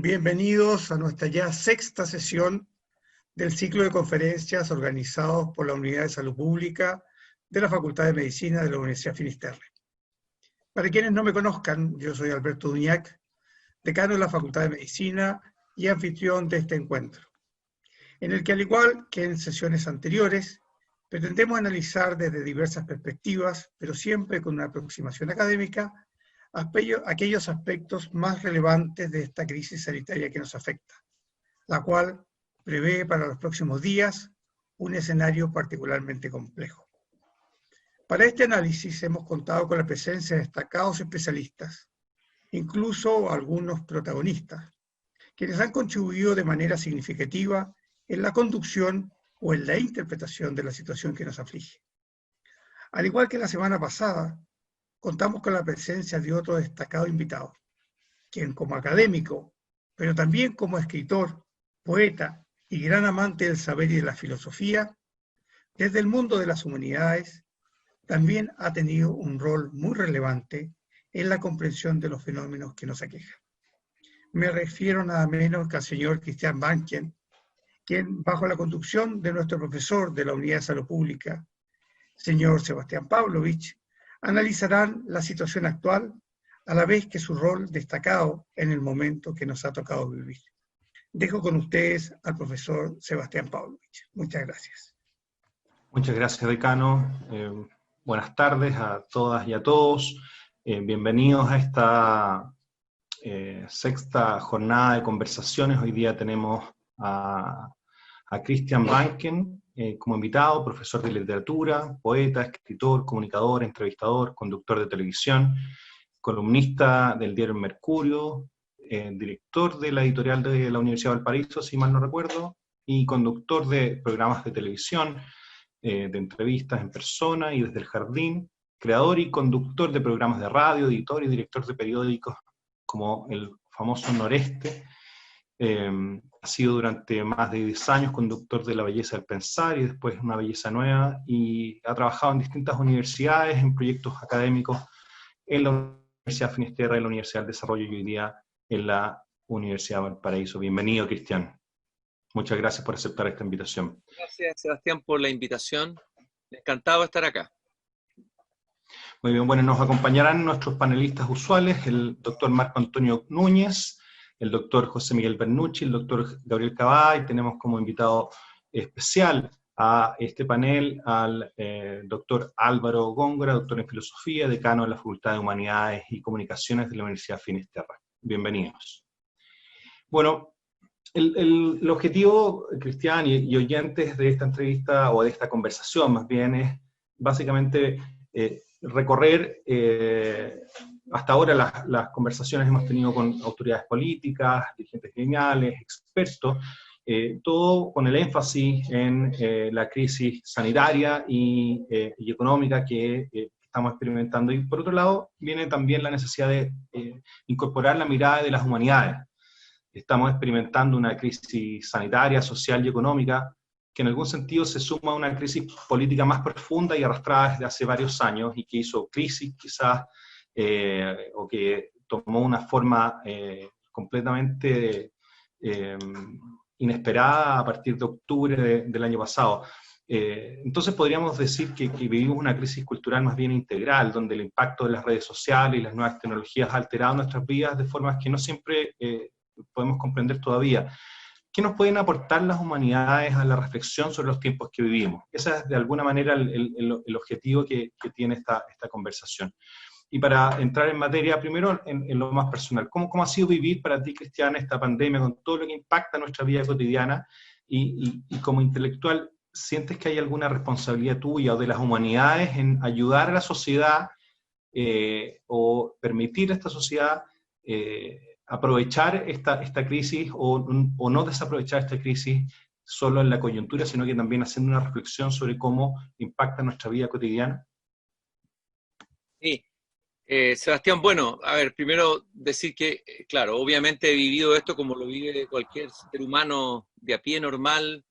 Bienvenidos a nuestra ya sexta sesión del ciclo de conferencias organizados por la Unidad de Salud Pública de la Facultad de Medicina de la Universidad Finisterre. Para quienes no me conozcan, yo soy Alberto Duñac, decano de la Facultad de Medicina y anfitrión de este encuentro, en el que, al igual que en sesiones anteriores, pretendemos analizar desde diversas perspectivas, pero siempre con una aproximación académica, aquellos aspectos más relevantes de esta crisis sanitaria que nos afecta, la cual prevé para los próximos días un escenario particularmente complejo. Para este análisis hemos contado con la presencia de destacados especialistas, incluso algunos protagonistas, quienes han contribuido de manera significativa en la conducción o en la interpretación de la situación que nos aflige. Al igual que la semana pasada, contamos con la presencia de otro destacado invitado, quien como académico, pero también como escritor, poeta y gran amante del saber y de la filosofía, desde el mundo de las humanidades, también ha tenido un rol muy relevante en la comprensión de los fenómenos que nos aquejan. Me refiero nada menos que al señor Christian Banken, quien, bajo la conducción de nuestro profesor de la Unidad de Salud Pública, señor Sebastián Pavlovich, analizarán la situación actual a la vez que su rol destacado en el momento que nos ha tocado vivir. Dejo con ustedes al profesor Sebastián Pavlovich. Muchas gracias. Muchas gracias, decano. Buenas tardes a todas y a todos. Bienvenidos a esta sexta jornada de conversaciones. Hoy día tenemos a Christian Banken como invitado, profesor de literatura, poeta, escritor, comunicador, entrevistador, conductor de televisión, columnista del diario Mercurio, director de la editorial de la Universidad de Valparaíso, si mal no recuerdo, y conductor de programas de televisión, de entrevistas en persona y desde el jardín, creador y conductor de programas de radio, editor y director de periódicos como el famoso Noreste. Ha sido durante más de 10 años conductor de La Belleza del Pensar y después Una Belleza Nueva, y ha trabajado en distintas universidades, en proyectos académicos, en la Universidad Finisterre, en la Universidad del Desarrollo y hoy día en la Universidad de Valparaíso. Bienvenido, Cristian. Muchas gracias por aceptar esta invitación. Gracias, Sebastián, por la invitación. Encantado de estar acá. Muy bien, bueno, nos acompañarán nuestros panelistas usuales, el doctor Marco Antonio Núñez, el doctor José Miguel Bernucci, el doctor Gabriel Cabá, y tenemos como invitado especial a este panel al doctor Álvaro Góngora, doctor en Filosofía, decano de la Facultad de Humanidades y Comunicaciones de la Universidad Finisterre. Bienvenidos. Bueno, el objetivo, Cristian y oyentes de esta entrevista, o de esta conversación más bien, es básicamente recorrer, hasta ahora las conversaciones hemos tenido con autoridades políticas, dirigentes gremiales, expertos, todo con el énfasis en la crisis sanitaria y económica que estamos experimentando. Y por otro lado, viene también la necesidad de incorporar la mirada de las humanidades. Estamos experimentando una crisis sanitaria, social y económica que en algún sentido se suma a una crisis política más profunda y arrastrada desde hace varios años y que hizo crisis quizás, o que tomó una forma completamente inesperada a partir de octubre del año pasado. Entonces podríamos decir que vivimos una crisis cultural más bien integral, donde el impacto de las redes sociales y las nuevas tecnologías ha alterado nuestras vidas de formas que no siempre podemos comprender todavía. ¿Qué nos pueden aportar las humanidades a la reflexión sobre los tiempos que vivimos? Ese es de alguna manera el objetivo que tiene esta conversación. Y para entrar en materia, primero en lo más personal, ¿cómo ha sido vivir para ti, Cristian, esta pandemia con todo lo que impacta nuestra vida cotidiana? Y como intelectual, ¿sientes que hay alguna responsabilidad tuya o de las humanidades en ayudar a la sociedad o permitir a esta sociedad aprovechar esta crisis o no desaprovechar esta crisis solo en la coyuntura, sino que también haciendo una reflexión sobre cómo impacta nuestra vida cotidiana? Sí, Sebastián, bueno, a ver, primero decir que, claro, obviamente he vivido esto como lo vive cualquier ser humano de a pie normal,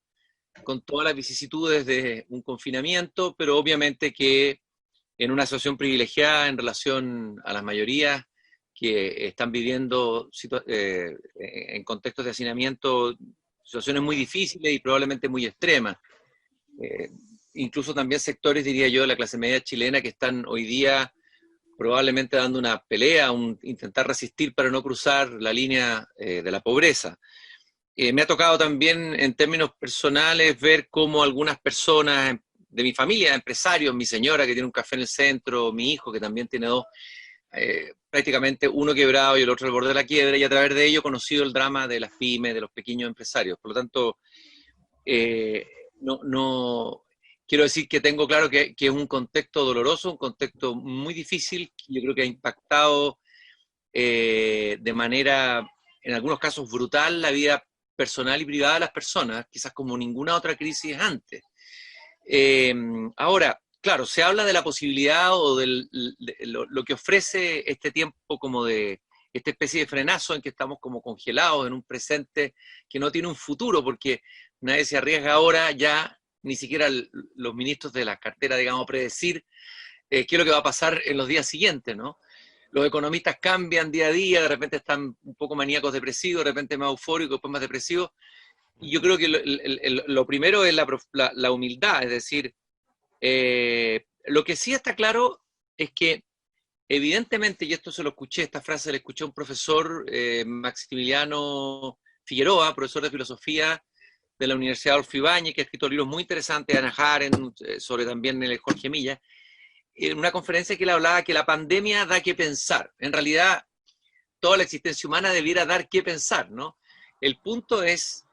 con todas las vicisitudes de un confinamiento, pero obviamente que en una situación privilegiada en relación a las mayorías que están viviendo en contextos de hacinamiento situaciones muy difíciles y probablemente muy extremas. Incluso también sectores, diría yo, de la clase media chilena que están hoy día probablemente dando una pelea, intentar resistir para no cruzar la línea de la pobreza. Me ha tocado también en términos personales ver cómo algunas personas de mi familia, empresarios, mi señora que tiene un café en el centro, mi hijo que también tiene dos, prácticamente uno quebrado y el otro al borde de la quiebra, y a través de ello he conocido el drama de las pymes, de los pequeños empresarios. Por lo tanto, quiero decir que tengo claro que es un contexto doloroso, un contexto muy difícil, yo creo que ha impactado de manera, en algunos casos brutal, la vida personal y privada de las personas, quizás como ninguna otra crisis antes. Ahora, claro, se habla de la posibilidad o de lo que ofrece este tiempo como de esta especie de frenazo en que estamos como congelados en un presente que no tiene un futuro, porque nadie se arriesga ahora ya, ni siquiera los ministros de la cartera, digamos, predecir qué es lo que va a pasar en los días siguientes, ¿no? Los economistas cambian día a día, de repente están un poco maníacos depresivos, de repente más eufóricos, después más depresivos. Y yo creo que lo primero es la humildad, es decir, lo que sí está claro es que evidentemente, y esto se lo escuché, esta frase la escuché a un profesor, Maximiliano Figueroa, profesor de filosofía de la Universidad Adolfo Ibáñez, que ha escrito libros muy interesantes, Hannah Arendt, sobre también el Jorge Milla, en una conferencia que él hablaba que la pandemia da que pensar. En realidad, toda la existencia humana debiera dar que pensar, ¿no? El punto es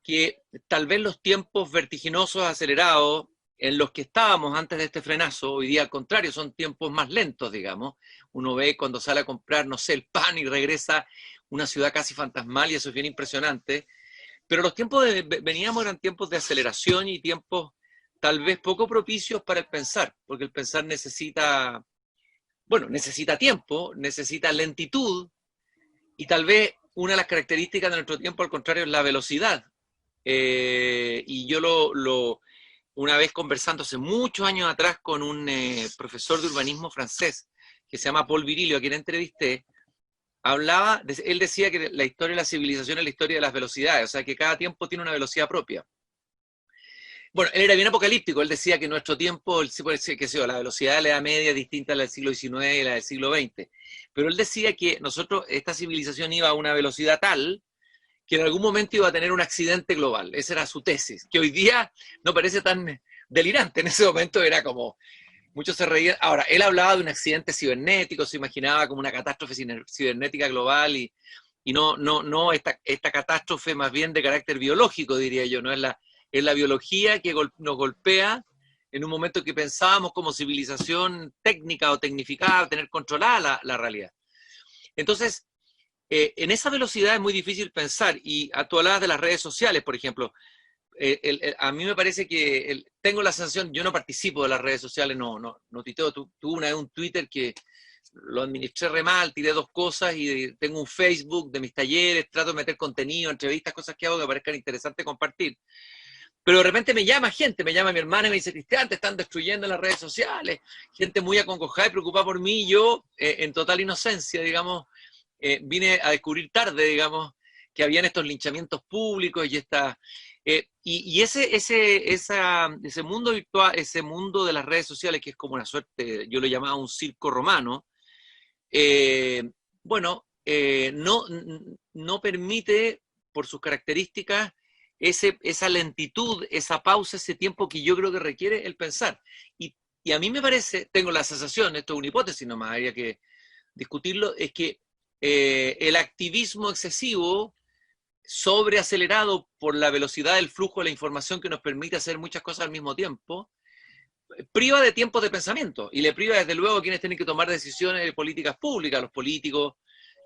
que tal vez los tiempos vertiginosos, acelerados, en los que estábamos antes de este frenazo, hoy día al contrario, son tiempos más lentos, digamos. Uno ve cuando sale a comprar, no sé, el pan y regresa a una ciudad casi fantasmal y eso es bien impresionante. Pero los tiempos veníamos eran tiempos de aceleración y tiempos tal vez poco propicios para el pensar, porque el pensar necesita, bueno, necesita tiempo, necesita lentitud, y tal vez una de las características de nuestro tiempo, al contrario, es la velocidad. Y yo una vez conversando hace muchos años atrás con un profesor de urbanismo francés, que se llama Paul Virilio, a quien entrevisté, él decía que la historia de la civilización es la historia de las velocidades, o sea que cada tiempo tiene una velocidad propia. Bueno, él era bien apocalíptico, él decía que nuestro tiempo, la velocidad de la Edad Media es distinta a la del siglo XIX y la del siglo XX, pero él decía que esta civilización iba a una velocidad tal que en algún momento iba a tener un accidente global. Esa era su tesis, que hoy día no parece tan delirante. En ese momento era como, muchos se reían. Ahora, él hablaba de un accidente cibernético, se imaginaba como una catástrofe cibernética global y no esta catástrofe más bien de carácter biológico, diría yo, ¿no? Es la biología que nos golpea en un momento que pensábamos como civilización técnica o tecnificada, tener controlada la realidad. Entonces, en esa velocidad es muy difícil pensar, y tú hablabas de las redes sociales, por ejemplo. A mí me parece que tengo la sensación, yo no participo de las redes sociales, no tuiteo. Tuve una vez un Twitter que lo administré re mal, tiré 2 cosas, y tengo un Facebook de mis talleres, trato de meter contenido, entrevistas, cosas que hago que parezcan interesantes compartir. Pero de repente me llama gente, me llama mi hermana y me dice, Cristian, te están destruyendo en las redes sociales, gente muy acongojada y preocupada por mí, y yo, en total inocencia, digamos, vine a descubrir tarde, digamos, que habían estos linchamientos públicos y ese mundo virtual, ese mundo de las redes sociales, que es como una suerte, yo lo llamaba un circo romano, no permite, por sus características, esa lentitud, esa pausa, ese tiempo que yo creo que requiere el pensar. Y a mí me parece, tengo la sensación, esto es una hipótesis nomás, habría que discutirlo, es que el activismo excesivo, sobreacelerado por la velocidad del flujo de la información que nos permite hacer muchas cosas al mismo tiempo, priva de tiempos de pensamiento, y le priva desde luego a quienes tienen que tomar decisiones de políticas públicas, los políticos,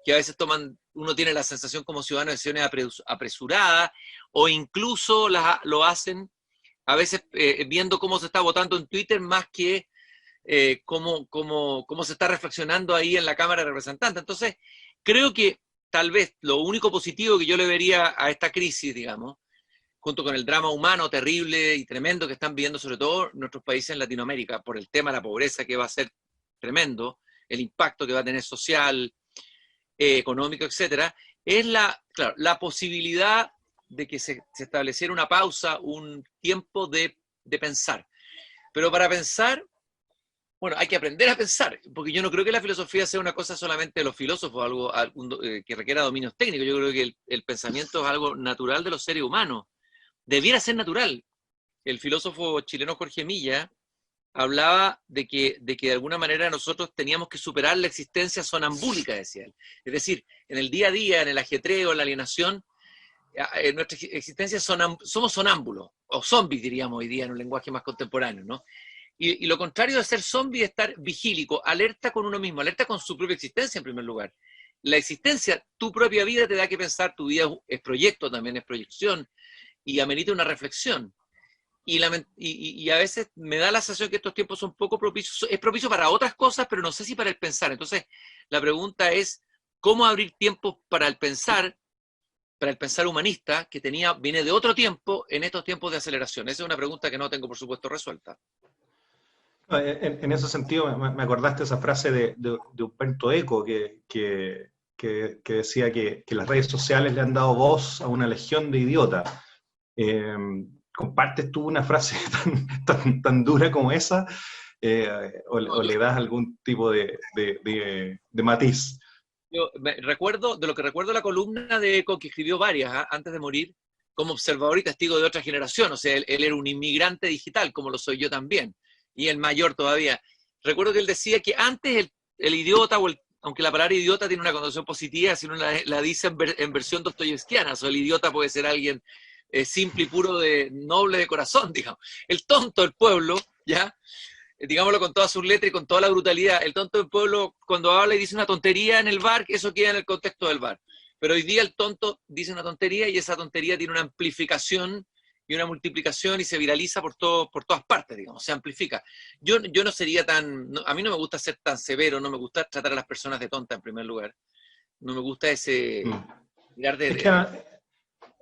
que a veces uno tiene la sensación como ciudadano de decisiones apresuradas, o incluso lo hacen a veces viendo cómo se está votando en Twitter más que cómo se está reflexionando ahí en la Cámara de Representantes. Entonces, creo que tal vez lo único positivo que yo le vería a esta crisis, digamos, junto con el drama humano terrible y tremendo que están viviendo sobre todo nuestros países en Latinoamérica, por el tema de la pobreza, que va a ser tremendo, el impacto que va a tener social, económico, etcétera, es claro, la posibilidad de que se estableciera una pausa, un tiempo de pensar. Pero para pensar, bueno, hay que aprender a pensar, porque yo no creo que la filosofía sea una cosa solamente de los filósofos, algo que requiera dominios técnicos. Yo creo que el pensamiento es algo natural de los seres humanos. Debiera ser natural. El filósofo chileno Jorge Milla hablaba de que de alguna manera nosotros teníamos que superar la existencia sonambúlica, decía él. Es decir, en el día a día, en el ajetreo, en la alienación, en nuestra existencia somos sonámbulos, o zombies diríamos hoy día en un lenguaje más contemporáneo, ¿no? Y lo contrario de ser zombie es estar vigílico, alerta con uno mismo, alerta con su propia existencia en primer lugar. La existencia, tu propia vida te da que pensar, tu vida es proyecto, también es proyección, y amerita una reflexión. Y a veces me da la sensación que estos tiempos son poco propicios, es propicio para otras cosas, pero no sé si para el pensar. Entonces, la pregunta es, ¿cómo abrir tiempo para el pensar humanista, que viene de otro tiempo, en estos tiempos de aceleración? Esa es una pregunta que no tengo, por supuesto, resuelta. En ese sentido, me acordaste esa frase de Humberto Eco, que decía que las redes sociales le han dado voz a una legión de idiotas. ¿Compartes tú una frase tan dura como esa? ¿O le das algún tipo de matiz? Yo de lo que recuerdo la columna de Eco, que escribió varias antes de morir, como observador y testigo de otra generación. O sea, él era un inmigrante digital, como lo soy yo también, y el mayor todavía. Recuerdo que él decía que antes el idiota, aunque la palabra idiota tiene una connotación positiva, si uno la dice en versión dostoyevskiana, o sea, el idiota puede ser alguien simple y puro, noble de corazón, digamos. El tonto del pueblo, ¿ya? Digámoslo con todas sus letras y con toda la brutalidad, el tonto del pueblo cuando habla y dice una tontería en el bar, eso queda en el contexto del bar. Pero hoy día el tonto dice una tontería y esa tontería tiene una amplificación y una multiplicación y se viraliza por todas partes, digamos, se amplifica. Yo no sería a mí no me gusta ser tan severo, no me gusta tratar a las personas de tonta en primer lugar. No me gusta ese mirar Es que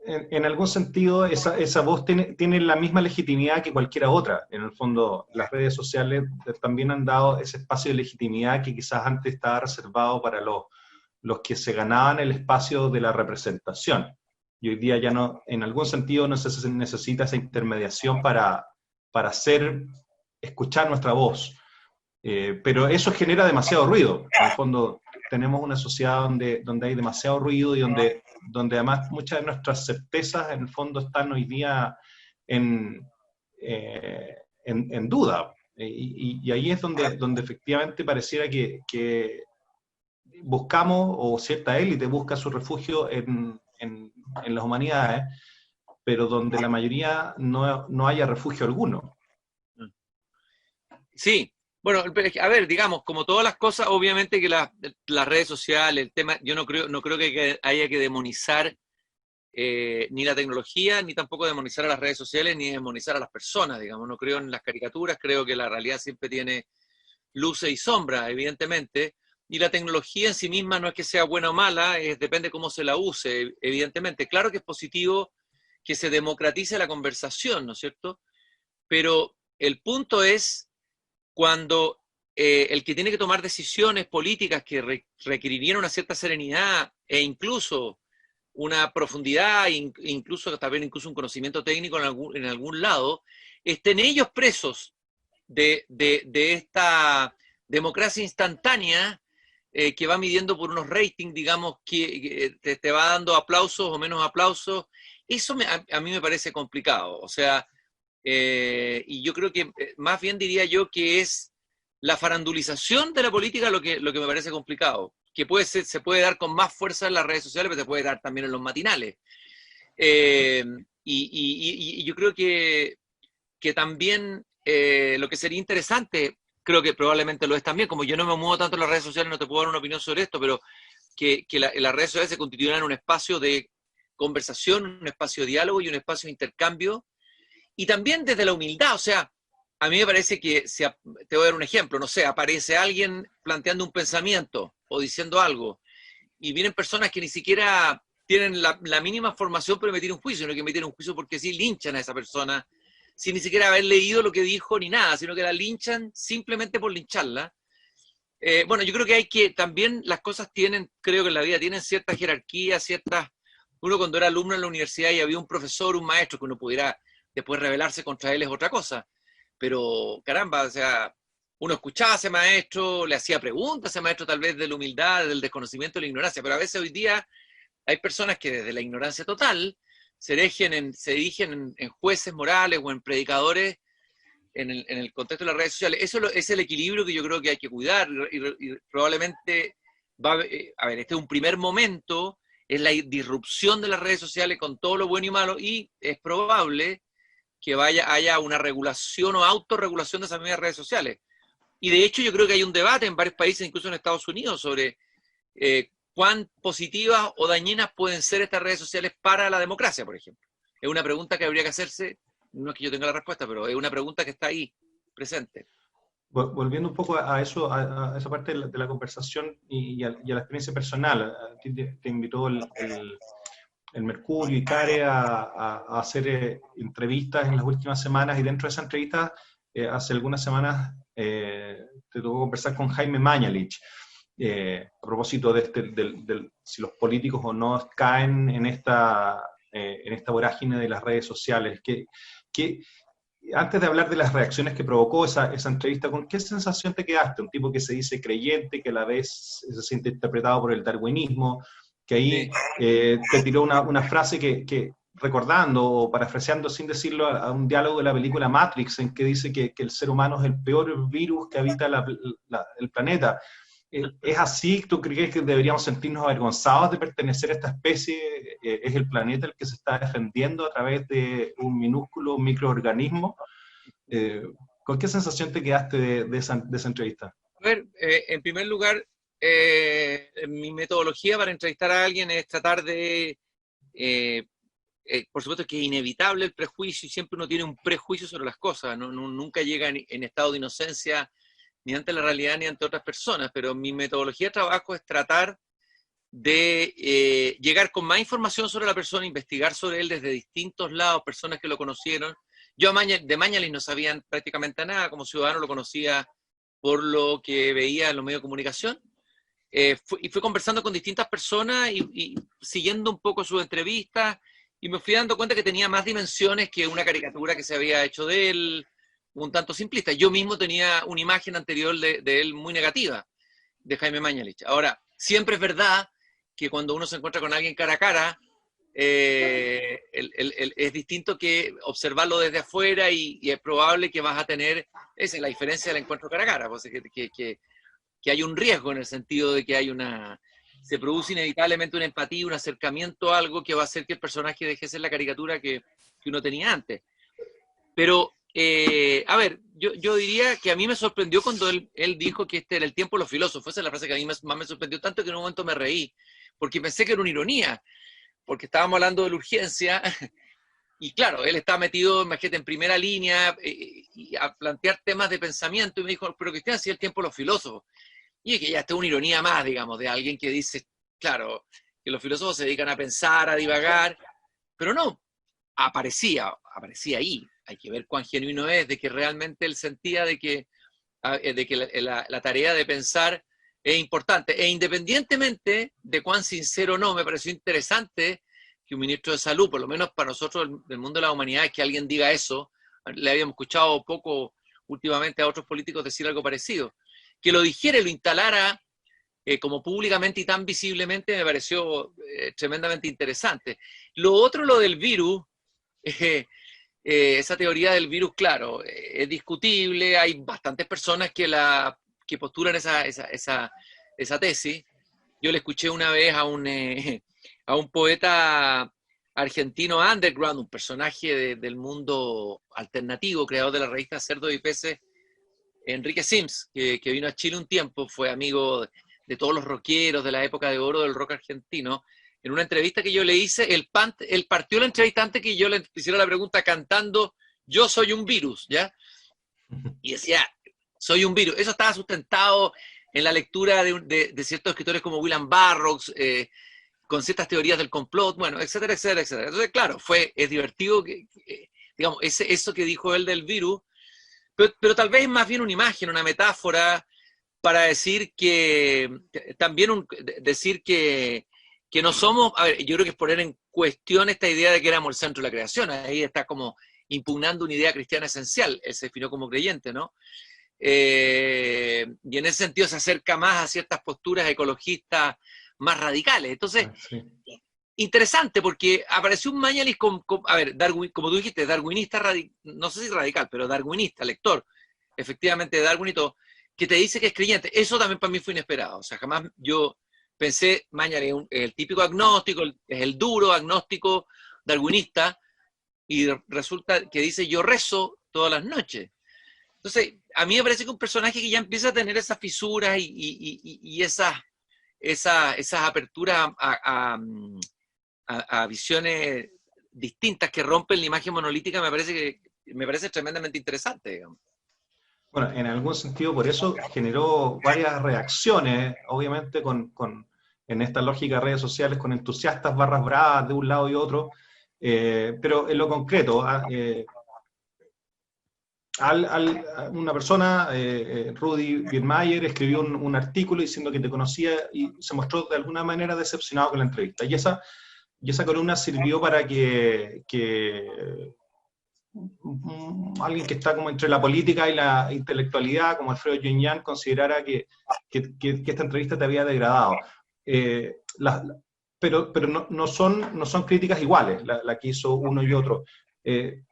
en algún sentido esa voz tiene la misma legitimidad que cualquiera otra. En el fondo, las redes sociales también han dado ese espacio de legitimidad que quizás antes estaba reservado para los que se ganaban el espacio de la representación. Y hoy día ya no, en algún sentido, no se necesita esa intermediación para escuchar nuestra voz. Pero eso genera demasiado ruido. En el fondo, tenemos una sociedad donde hay demasiado ruido y donde además muchas de nuestras certezas en el fondo están hoy día en duda. Y ahí es donde efectivamente pareciera que buscamos, o cierta élite busca su refugio en las humanidades, pero donde la mayoría no haya refugio alguno. Sí. Bueno, a ver, digamos, como todas las cosas, obviamente que las redes sociales, el tema, yo no creo que haya que demonizar ni la tecnología, ni tampoco demonizar a las redes sociales, ni demonizar a las personas, digamos. No creo en las caricaturas, creo que la realidad siempre tiene luces y sombras, evidentemente, y la tecnología en sí misma no es que sea buena o mala, depende cómo se la use, evidentemente. Claro que es positivo que se democratice la conversación, ¿no es cierto? Pero el punto es cuando el que tiene que tomar decisiones políticas que requerirían una cierta serenidad e incluso una profundidad, incluso un conocimiento técnico en algún lado, estén ellos presos de esta democracia instantánea que va midiendo por unos ratings, digamos, que te va dando aplausos o menos aplausos. Eso a mí me parece complicado. O sea, y yo creo que más bien diría yo que es la farandulización de la política lo que me parece complicado, que se puede dar con más fuerza en las redes sociales, pero se puede dar también en los matinales. Y yo creo que también lo que sería interesante, creo que probablemente lo es también, como yo no me muevo tanto en las redes sociales, no te puedo dar una opinión sobre esto, pero que las redes sociales se constituirán en un espacio de conversación, un espacio de diálogo y un espacio de intercambio, y también desde la humildad. O sea, a mí me parece que, te voy a dar un ejemplo, no sé, aparece alguien planteando un pensamiento o diciendo algo, y vienen personas que ni siquiera tienen la mínima formación para emitir un juicio, sino que emiten un juicio porque sí linchan a esa persona, sin ni siquiera haber leído lo que dijo ni nada, sino que la linchan simplemente por lincharla. Bueno, yo creo que hay que, también las cosas tienen, creo que en la vida tienen cierta jerarquía, ciertas, uno cuando era alumno en la universidad y había un profesor, un maestro que uno pudiera después rebelarse contra él es otra cosa, pero caramba, o sea, uno escuchaba a ese maestro, le hacía preguntas a ese maestro tal vez de la humildad, del desconocimiento, de la ignorancia, pero a veces hoy día hay personas que desde la ignorancia total se erigen en jueces morales o en predicadores en el contexto de las redes sociales. Es el equilibrio que yo creo que hay que cuidar y probablemente a ver, este es un primer momento, es la disrupción de las redes sociales con todo lo bueno y malo y es probable que haya una regulación o autorregulación de esas mismas redes sociales. Y de hecho yo creo que hay un debate en varios países, incluso en Estados Unidos, sobre cuán positivas o dañinas pueden ser estas redes sociales para la democracia, por ejemplo. Es una pregunta que habría que hacerse. No es que yo tenga la respuesta, pero es una pregunta que está ahí, presente. Volviendo un poco a eso, a esa parte de la conversación y a la experiencia personal, a ti te invitó el Mercurio y Care a hacer entrevistas en las últimas semanas, y dentro de esa entrevista, hace algunas semanas, te tocó conversar con Jaime Mañalich, a propósito de si los políticos o no caen en esta vorágine de las redes sociales. Antes de hablar de las reacciones que provocó esa entrevista, ¿con qué sensación te quedaste? Un tipo que se dice creyente, que a la vez se siente interpretado por el darwinismo, que ahí te tiró una frase que recordando o parafraseando sin decirlo a un diálogo de la película Matrix, en que dice que el ser humano es el peor virus que habita el planeta. ¿Es así? ¿Tú crees que deberíamos sentirnos avergonzados de pertenecer a esta especie? ¿Es el planeta el que se está defendiendo a través de un minúsculo microorganismo? ¿Con qué sensación te quedaste de esa entrevista? A ver, en primer lugar, mi metodología para entrevistar a alguien es tratar de, por supuesto que es inevitable el prejuicio y siempre uno tiene un prejuicio sobre las cosas, nunca llega en estado de inocencia ni ante la realidad ni ante otras personas, pero mi metodología de trabajo es tratar de llegar con más información sobre la persona, investigar sobre él desde distintos lados, personas que lo conocieron. Yo de Mañalich no sabía prácticamente nada, como ciudadano lo conocía por lo que veía en los medios de comunicación, y fui conversando con distintas personas y siguiendo un poco sus entrevistas, y me fui dando cuenta que tenía más dimensiones que una caricatura que se había hecho de él, un tanto simplista. Yo mismo tenía una imagen anterior de él muy negativa, de Jaime Mañalich. Ahora, siempre es verdad que cuando uno se encuentra con alguien cara a cara, es distinto que observarlo desde afuera y es probable que vas a tener, esa es la diferencia del encuentro cara a cara, pues, que hay un riesgo en el sentido de que se produce inevitablemente una empatía, un acercamiento a algo que va a hacer que el personaje deje de ser la caricatura que uno tenía antes. Pero a ver, yo diría que a mí me sorprendió cuando él dijo que este era el tiempo de los filósofos. Esa es la frase que a mí más me sorprendió tanto que en un momento me reí, porque pensé que era una ironía, porque estábamos hablando de la urgencia, y claro, él está metido, imagínate, en primera línea, y a plantear temas de pensamiento, y me dijo, pero Cristian, si es el tiempo de los filósofos. Y que ya está una ironía más, digamos, de alguien que dice, claro, que los filósofos se dedican a pensar, a divagar, pero no, aparecía ahí. Hay que ver cuán genuino es, de que realmente él sentía de que la tarea de pensar es importante. E independientemente de cuán sincero o no, me pareció interesante que un ministro de salud, por lo menos para nosotros del mundo de la humanidad, es que alguien diga eso. Le habíamos escuchado poco últimamente a otros políticos decir algo parecido. Que lo dijera y lo instalara como públicamente y tan visiblemente, me pareció tremendamente interesante. Lo otro, lo del virus, esa teoría del virus, claro, es discutible, hay bastantes personas que postulan esa tesis. Yo le escuché una vez a un poeta argentino underground, un personaje del mundo alternativo, creador de la revista Cerdos y Peces, Enrique Sims, que vino a Chile un tiempo, fue amigo de todos los rockeros de la época de oro del rock argentino. En una entrevista que yo le hice, él partió la entrevista antes que yo le hiciera la pregunta cantando "Yo soy un virus", ¿ya? Y decía, soy un virus. Eso estaba sustentado en la lectura de ciertos escritores como William Burroughs, con ciertas teorías del complot, bueno, etcétera, etcétera, etcétera. Entonces, claro, es divertido, digamos, eso que dijo él del virus, pero tal vez es más bien una imagen, una metáfora, para decir que, también decir que no somos, a ver, yo creo que es poner en cuestión esta idea de que éramos el centro de la creación, ahí está como impugnando una idea cristiana esencial, él se definió como creyente, ¿no? Y en ese sentido se acerca más a ciertas posturas ecologistas más radicales. Entonces, Sí. interesante, porque apareció un Mañalich a ver, Darwin, como tú dijiste, darwinista, no sé si radical, pero darwinista, lector, efectivamente de Darwin y todo, que te dice que es creyente. Eso también para mí fue inesperado. O sea, jamás yo pensé, Mañalich es el típico agnóstico, es el duro agnóstico darwinista, y resulta que dice, yo rezo todas las noches. Entonces, a mí me parece que un personaje que ya empieza a tener esas fisuras y esas aperturas a visiones distintas que rompen la imagen monolítica, me parece tremendamente interesante, digamos. Bueno, en algún sentido por eso generó varias reacciones, obviamente en esta lógica de redes sociales, con entusiastas barras bravas de un lado y otro, pero en lo concreto, una persona, Rudy Biermayer, escribió un artículo diciendo que te conocía y se mostró de alguna manera decepcionado con la entrevista. Y esa columna sirvió para que alguien que está como entre la política y la intelectualidad, como Alfredo Giuñán, considerara que esta entrevista te había degradado. Pero no son críticas iguales, la que hizo uno y otro. De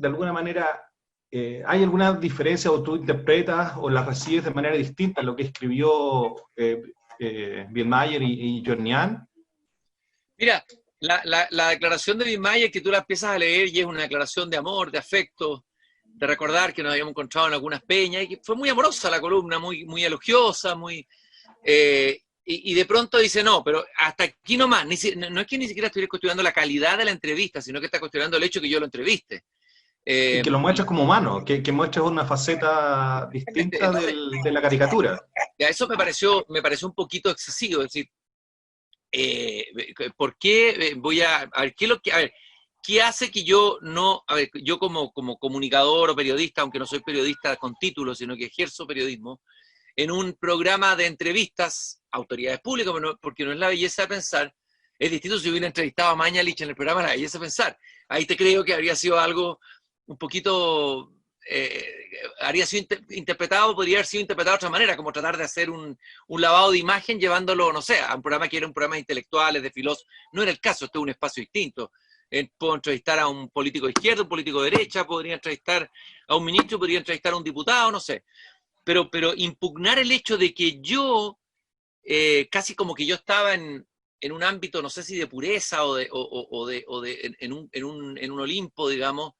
alguna manera, ¿hay alguna diferencia o tú interpretas o la recibes de manera distinta lo que escribió Biermayer y Giuñán? Mira, la declaración de Biermayer, que tú la empiezas a leer y es una declaración de amor, de afecto, de recordar que nos habíamos encontrado en algunas peñas, y que fue muy amorosa la columna, muy, muy elogiosa, y de pronto dice, no, pero hasta aquí nomás, no es que ni siquiera estuviera cuestionando la calidad de la entrevista, sino que está cuestionando el hecho de que yo lo entreviste. Y que lo muestres como humano, que muestres una faceta distinta de la caricatura. Ya, eso me pareció un poquito excesivo, es decir, ¿por qué voy a ver, qué hace que yo no, a ver, yo como comunicador o periodista, aunque no soy periodista con título, sino que ejerzo periodismo, en un programa de entrevistas a autoridades públicas, porque no es la belleza de pensar, es distinto si hubiera entrevistado a Mañalich en el programa La Belleza de Pensar. Ahí te creo que habría sido algo un poquito, habría sido interpretado, podría haber sido interpretado de otra manera, como tratar de hacer un lavado de imagen llevándolo, no sé, a un programa que era un programa de intelectuales, de filósofos. No era el caso, esto es un espacio distinto. Puedo entrevistar a un político de izquierda, un político de derecha, podría entrevistar a un ministro, podría entrevistar a un diputado, no sé. Pero impugnar el hecho de que yo, casi como que yo estaba en un ámbito, no sé si de pureza en un Olimpo, digamos,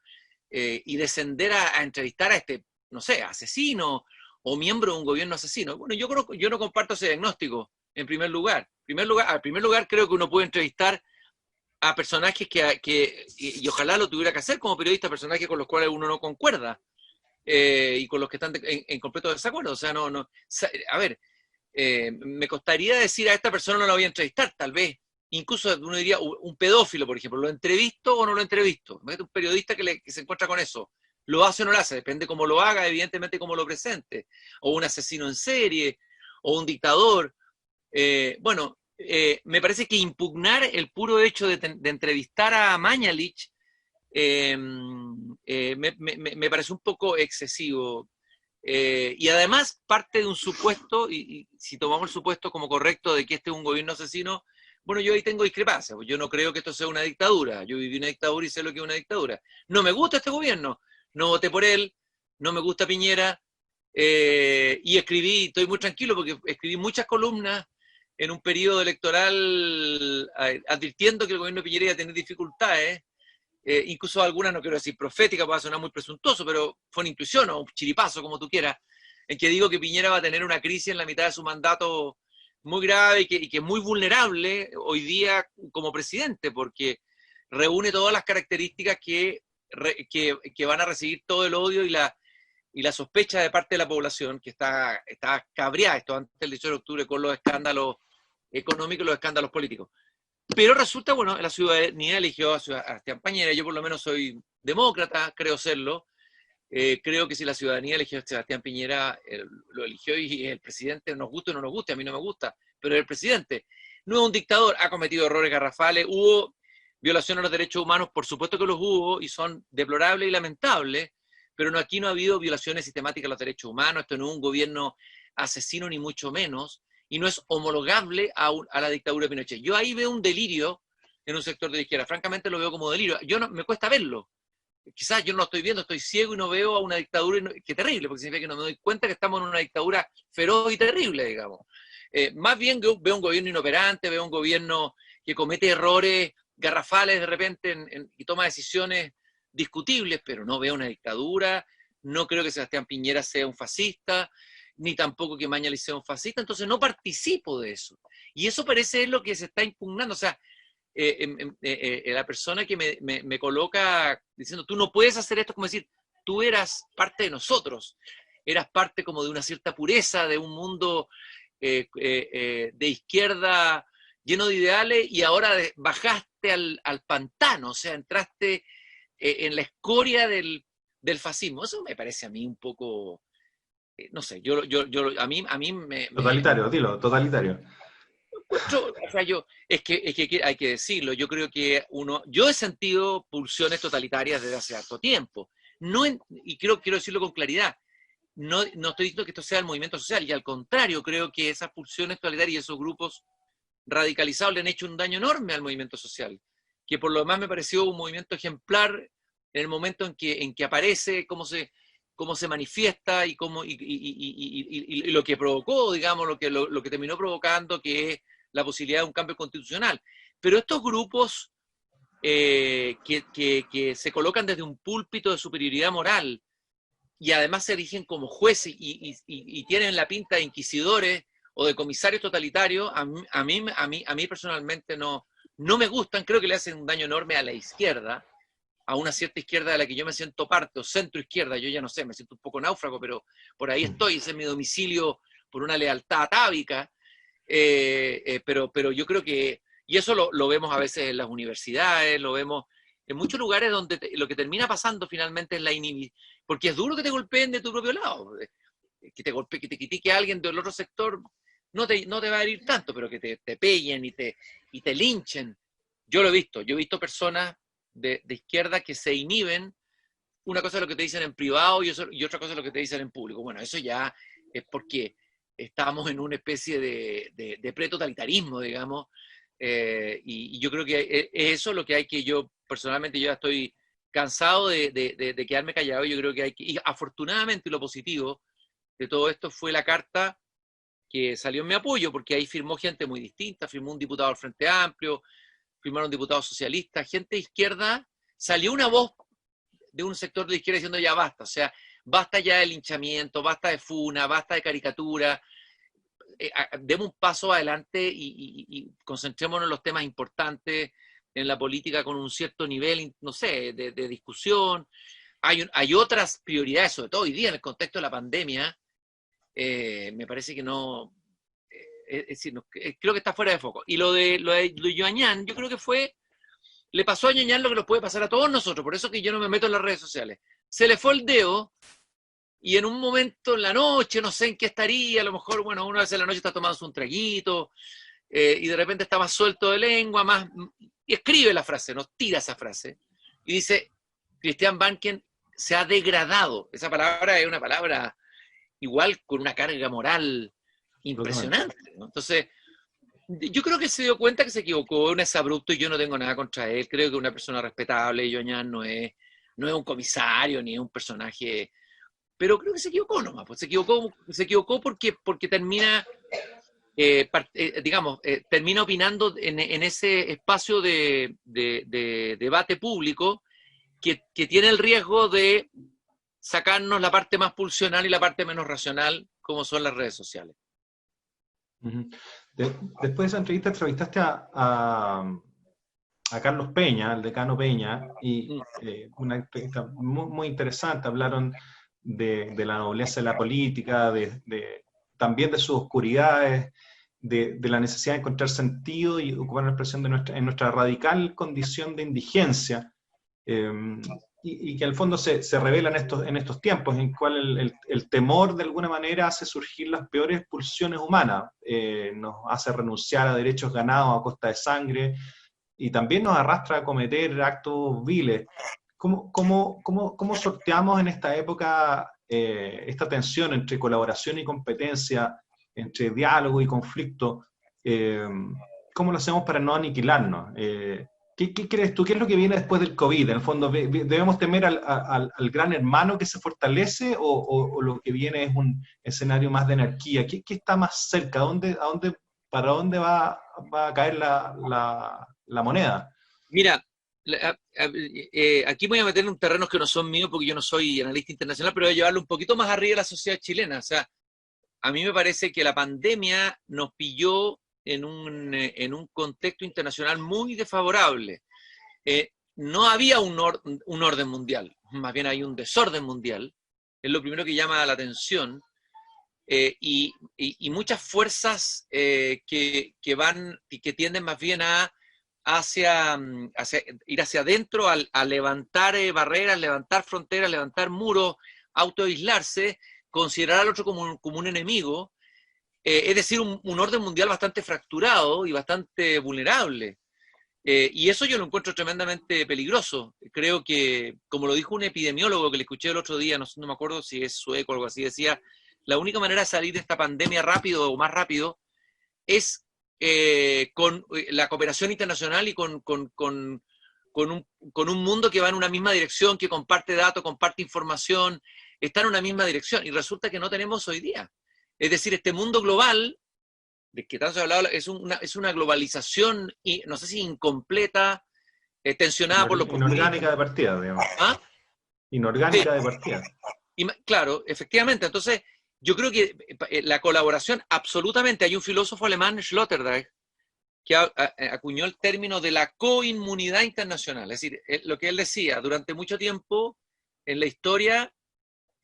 y descender a entrevistar a este, no sé, asesino o miembro de un gobierno asesino. Bueno, yo no comparto ese diagnóstico, en primer lugar. En primer lugar, creo que uno puede entrevistar a personajes y ojalá lo tuviera que hacer como periodista, personajes con los cuales uno no concuerda. Y con los que están en completo desacuerdo. O sea, a ver, me costaría decir a esta persona no la voy a entrevistar, tal vez, incluso uno diría, un pedófilo, por ejemplo, ¿lo entrevisto o no lo entrevisto? Un periodista que se encuentra con eso, ¿lo hace o no lo hace? Depende cómo lo haga, evidentemente cómo lo presente, o un asesino en serie, o un dictador. Me parece que impugnar el puro hecho de entrevistar a Mañalich me parece un poco excesivo. Y además parte de un supuesto, y si tomamos el supuesto como correcto de que este es un gobierno asesino, bueno, yo ahí tengo discrepancias, yo no creo que esto sea una dictadura, yo viví una dictadura y sé lo que es una dictadura. No me gusta este gobierno, no voté por él, no me gusta Piñera, y estoy muy tranquilo porque escribí muchas columnas en un periodo electoral advirtiendo que el gobierno de Piñera iba a tener dificultades, incluso algunas, no quiero decir proféticas, va a sonar muy presuntuoso, pero fue una intuición o un chiripazo, como tú quieras, en que digo que Piñera va a tener una crisis en la mitad de su mandato muy grave y que es muy vulnerable hoy día como presidente, porque reúne todas las características que van a recibir todo el odio y la sospecha de parte de la población, que está cabreada, esto antes del 18 de octubre, con los escándalos económicos y los escándalos políticos. Pero resulta, bueno, la ciudadanía eligió a Sebastián Piñera, yo por lo menos soy demócrata, creo serlo, Creo que si la ciudadanía eligió a Sebastián Piñera, lo eligió y el presidente, nos guste o no nos guste, a mí no me gusta, pero el presidente no es un dictador, ha cometido errores garrafales, hubo violaciones a los derechos humanos, por supuesto que los hubo y son deplorables y lamentables, pero no, aquí no ha habido violaciones sistemáticas a los derechos humanos, esto no es un gobierno asesino ni mucho menos, y no es homologable a la dictadura de Pinochet. Yo ahí veo un delirio en un sector de la izquierda, francamente lo veo como delirio, me cuesta verlo. Quizás yo no lo estoy viendo, estoy ciego y no veo a una dictadura, que terrible, porque significa que no me doy cuenta que estamos en una dictadura feroz y terrible, digamos. Más bien veo un gobierno inoperante, veo un gobierno que comete errores garrafales de repente y toma decisiones discutibles, pero no veo una dictadura, no creo que Sebastián Piñera sea un fascista, ni tampoco que Mañalich sea un fascista, entonces no participo de eso. Y eso parece lo que se está impugnando, o sea, la persona que me coloca diciendo, tú no puedes hacer esto, como decir, tú eras parte de nosotros, eras parte como de una cierta pureza, de un mundo de izquierda lleno de ideales, y ahora bajaste al pantano, o sea, entraste en la escoria del fascismo. Eso me parece a mí un poco, no sé, a mí me... Totalitario, dilo, totalitario. O sea, es que hay que decirlo, yo creo que yo he sentido pulsiones totalitarias desde hace harto tiempo, y quiero decirlo con claridad, no estoy diciendo que esto sea el movimiento social, y al contrario, creo que esas pulsiones totalitarias y esos grupos radicalizados le han hecho un daño enorme al movimiento social, que por lo demás me pareció un movimiento ejemplar en el momento en que aparece, cómo se manifiesta y lo que provocó, digamos, lo que terminó provocando, que es la posibilidad de un cambio constitucional. Pero estos grupos que se colocan desde un púlpito de superioridad moral y además se erigen como jueces y tienen la pinta de inquisidores o de comisarios totalitarios, a mí personalmente no me gustan, creo que le hacen un daño enorme a la izquierda, a una cierta izquierda de la que yo me siento parte, o centro izquierda, yo ya no sé, me siento un poco náufrago, pero por ahí estoy, ese es mi domicilio por una lealtad atávica, pero yo creo que, y eso lo vemos a veces en las universidades, lo vemos en muchos lugares donde lo que termina pasando finalmente es la inhibición, porque es duro que te golpeen de tu propio lado, que te critique a alguien del otro sector, no te va a herir tanto, pero que te peguen y te linchen. Yo lo he visto personas de izquierda que se inhiben, una cosa es lo que te dicen en privado y otra cosa es lo que te dicen en público. Bueno, eso ya es porque estamos en una especie de pretotalitarismo, digamos, y yo creo que es eso lo que hay que, yo personalmente yo ya estoy cansado de quedarme callado. Yo creo que y afortunadamente lo positivo de todo esto fue la carta que salió en mi apoyo, porque ahí firmó gente muy distinta, firmó un diputado del Frente Amplio, firmaron diputados socialistas, gente de izquierda, salió una voz de un sector de izquierda diciendo ya basta, o sea, basta ya de linchamiento, basta de funa, basta de caricatura, demos un paso adelante y concentrémonos en los temas importantes, en la política con un cierto nivel, no sé, de discusión. Hay otras prioridades, sobre todo hoy día en el contexto de la pandemia, me parece que no... Es decir, creo que está fuera de foco. Y lo de Yoñán, yo creo que le pasó a Yoñán lo que nos puede pasar a todos nosotros, por eso que yo no me meto en las redes sociales. Se le fue el dedo, y en un momento en la noche, no sé en qué estaría, a lo mejor, bueno, una vez en la noche está tomándose un traguito, y de repente está más suelto de lengua, y escribe la frase, nos tira esa frase, y dice, Christian Banken se ha degradado. Esa palabra es una palabra igual con una carga moral impresionante, ¿no? Entonces, yo creo que se dio cuenta que se equivocó, no es abrupto y yo no tengo nada contra él, creo que es una persona respetable, Yoñán no es un comisario ni es un personaje, pero creo que se equivocó nomás, pues se equivocó porque termina, termina opinando en ese espacio de debate público que tiene el riesgo de sacarnos la parte más pulsional y la parte menos racional, como son las redes sociales. Después de esa entrevista entrevistaste a Carlos Peña, al decano Peña, y una entrevista muy, muy interesante. Hablaron de la nobleza de la política, también de sus oscuridades, de la necesidad de encontrar sentido y ocupar una expresión en nuestra radical condición de indigencia. y que al fondo se revela en estos tiempos, en cual el temor de alguna manera hace surgir las peores pulsiones humanas, nos hace renunciar a derechos ganados a costa de sangre, y también nos arrastra a cometer actos viles. ¿Cómo sorteamos en esta época esta tensión entre colaboración y competencia, entre diálogo y conflicto? ¿Cómo lo hacemos para no aniquilarnos? ¿Qué crees tú? ¿Qué es lo que viene después del COVID? En el fondo, ¿debemos temer al gran hermano que se fortalece o lo que viene es un escenario más de anarquía? ¿Qué está más cerca? ¿Para dónde va a caer la moneda? Mira, aquí voy a meter en terrenos que no son míos porque yo no soy analista internacional, pero voy a llevarlo un poquito más arriba de la sociedad chilena. O sea, a mí me parece que la pandemia nos pilló en un contexto internacional muy desfavorable. No había un orden mundial, más bien hay un desorden mundial, es lo primero que llama la atención, y muchas fuerzas que tienden más bien a ir hacia adentro, a levantar barreras, levantar fronteras, levantar muros, autoaislarse, considerar al otro como un enemigo, es decir, un orden mundial bastante fracturado y bastante vulnerable. Y eso yo lo encuentro tremendamente peligroso. Creo que, como lo dijo un epidemiólogo que le escuché el otro día, no me acuerdo si es sueco o algo así, decía, la única manera de salir de esta pandemia rápido o más rápido es con la cooperación internacional y con un mundo que va en una misma dirección, que comparte datos, comparte información, está en una misma dirección. Y resulta que no tenemos hoy día. Es decir, este mundo global, de que tanto se ha hablado, es una globalización, no sé si incompleta, tensionada por los populistas. Inorgánica de partida, digamos. ¿Ah? Inorgánica Sí. de partida. Claro, efectivamente. Entonces, yo creo que la colaboración, absolutamente, hay un filósofo alemán, Sloterdijk, que acuñó el término de la coinmunidad internacional. Es decir, lo que él decía, durante mucho tiempo en la historia,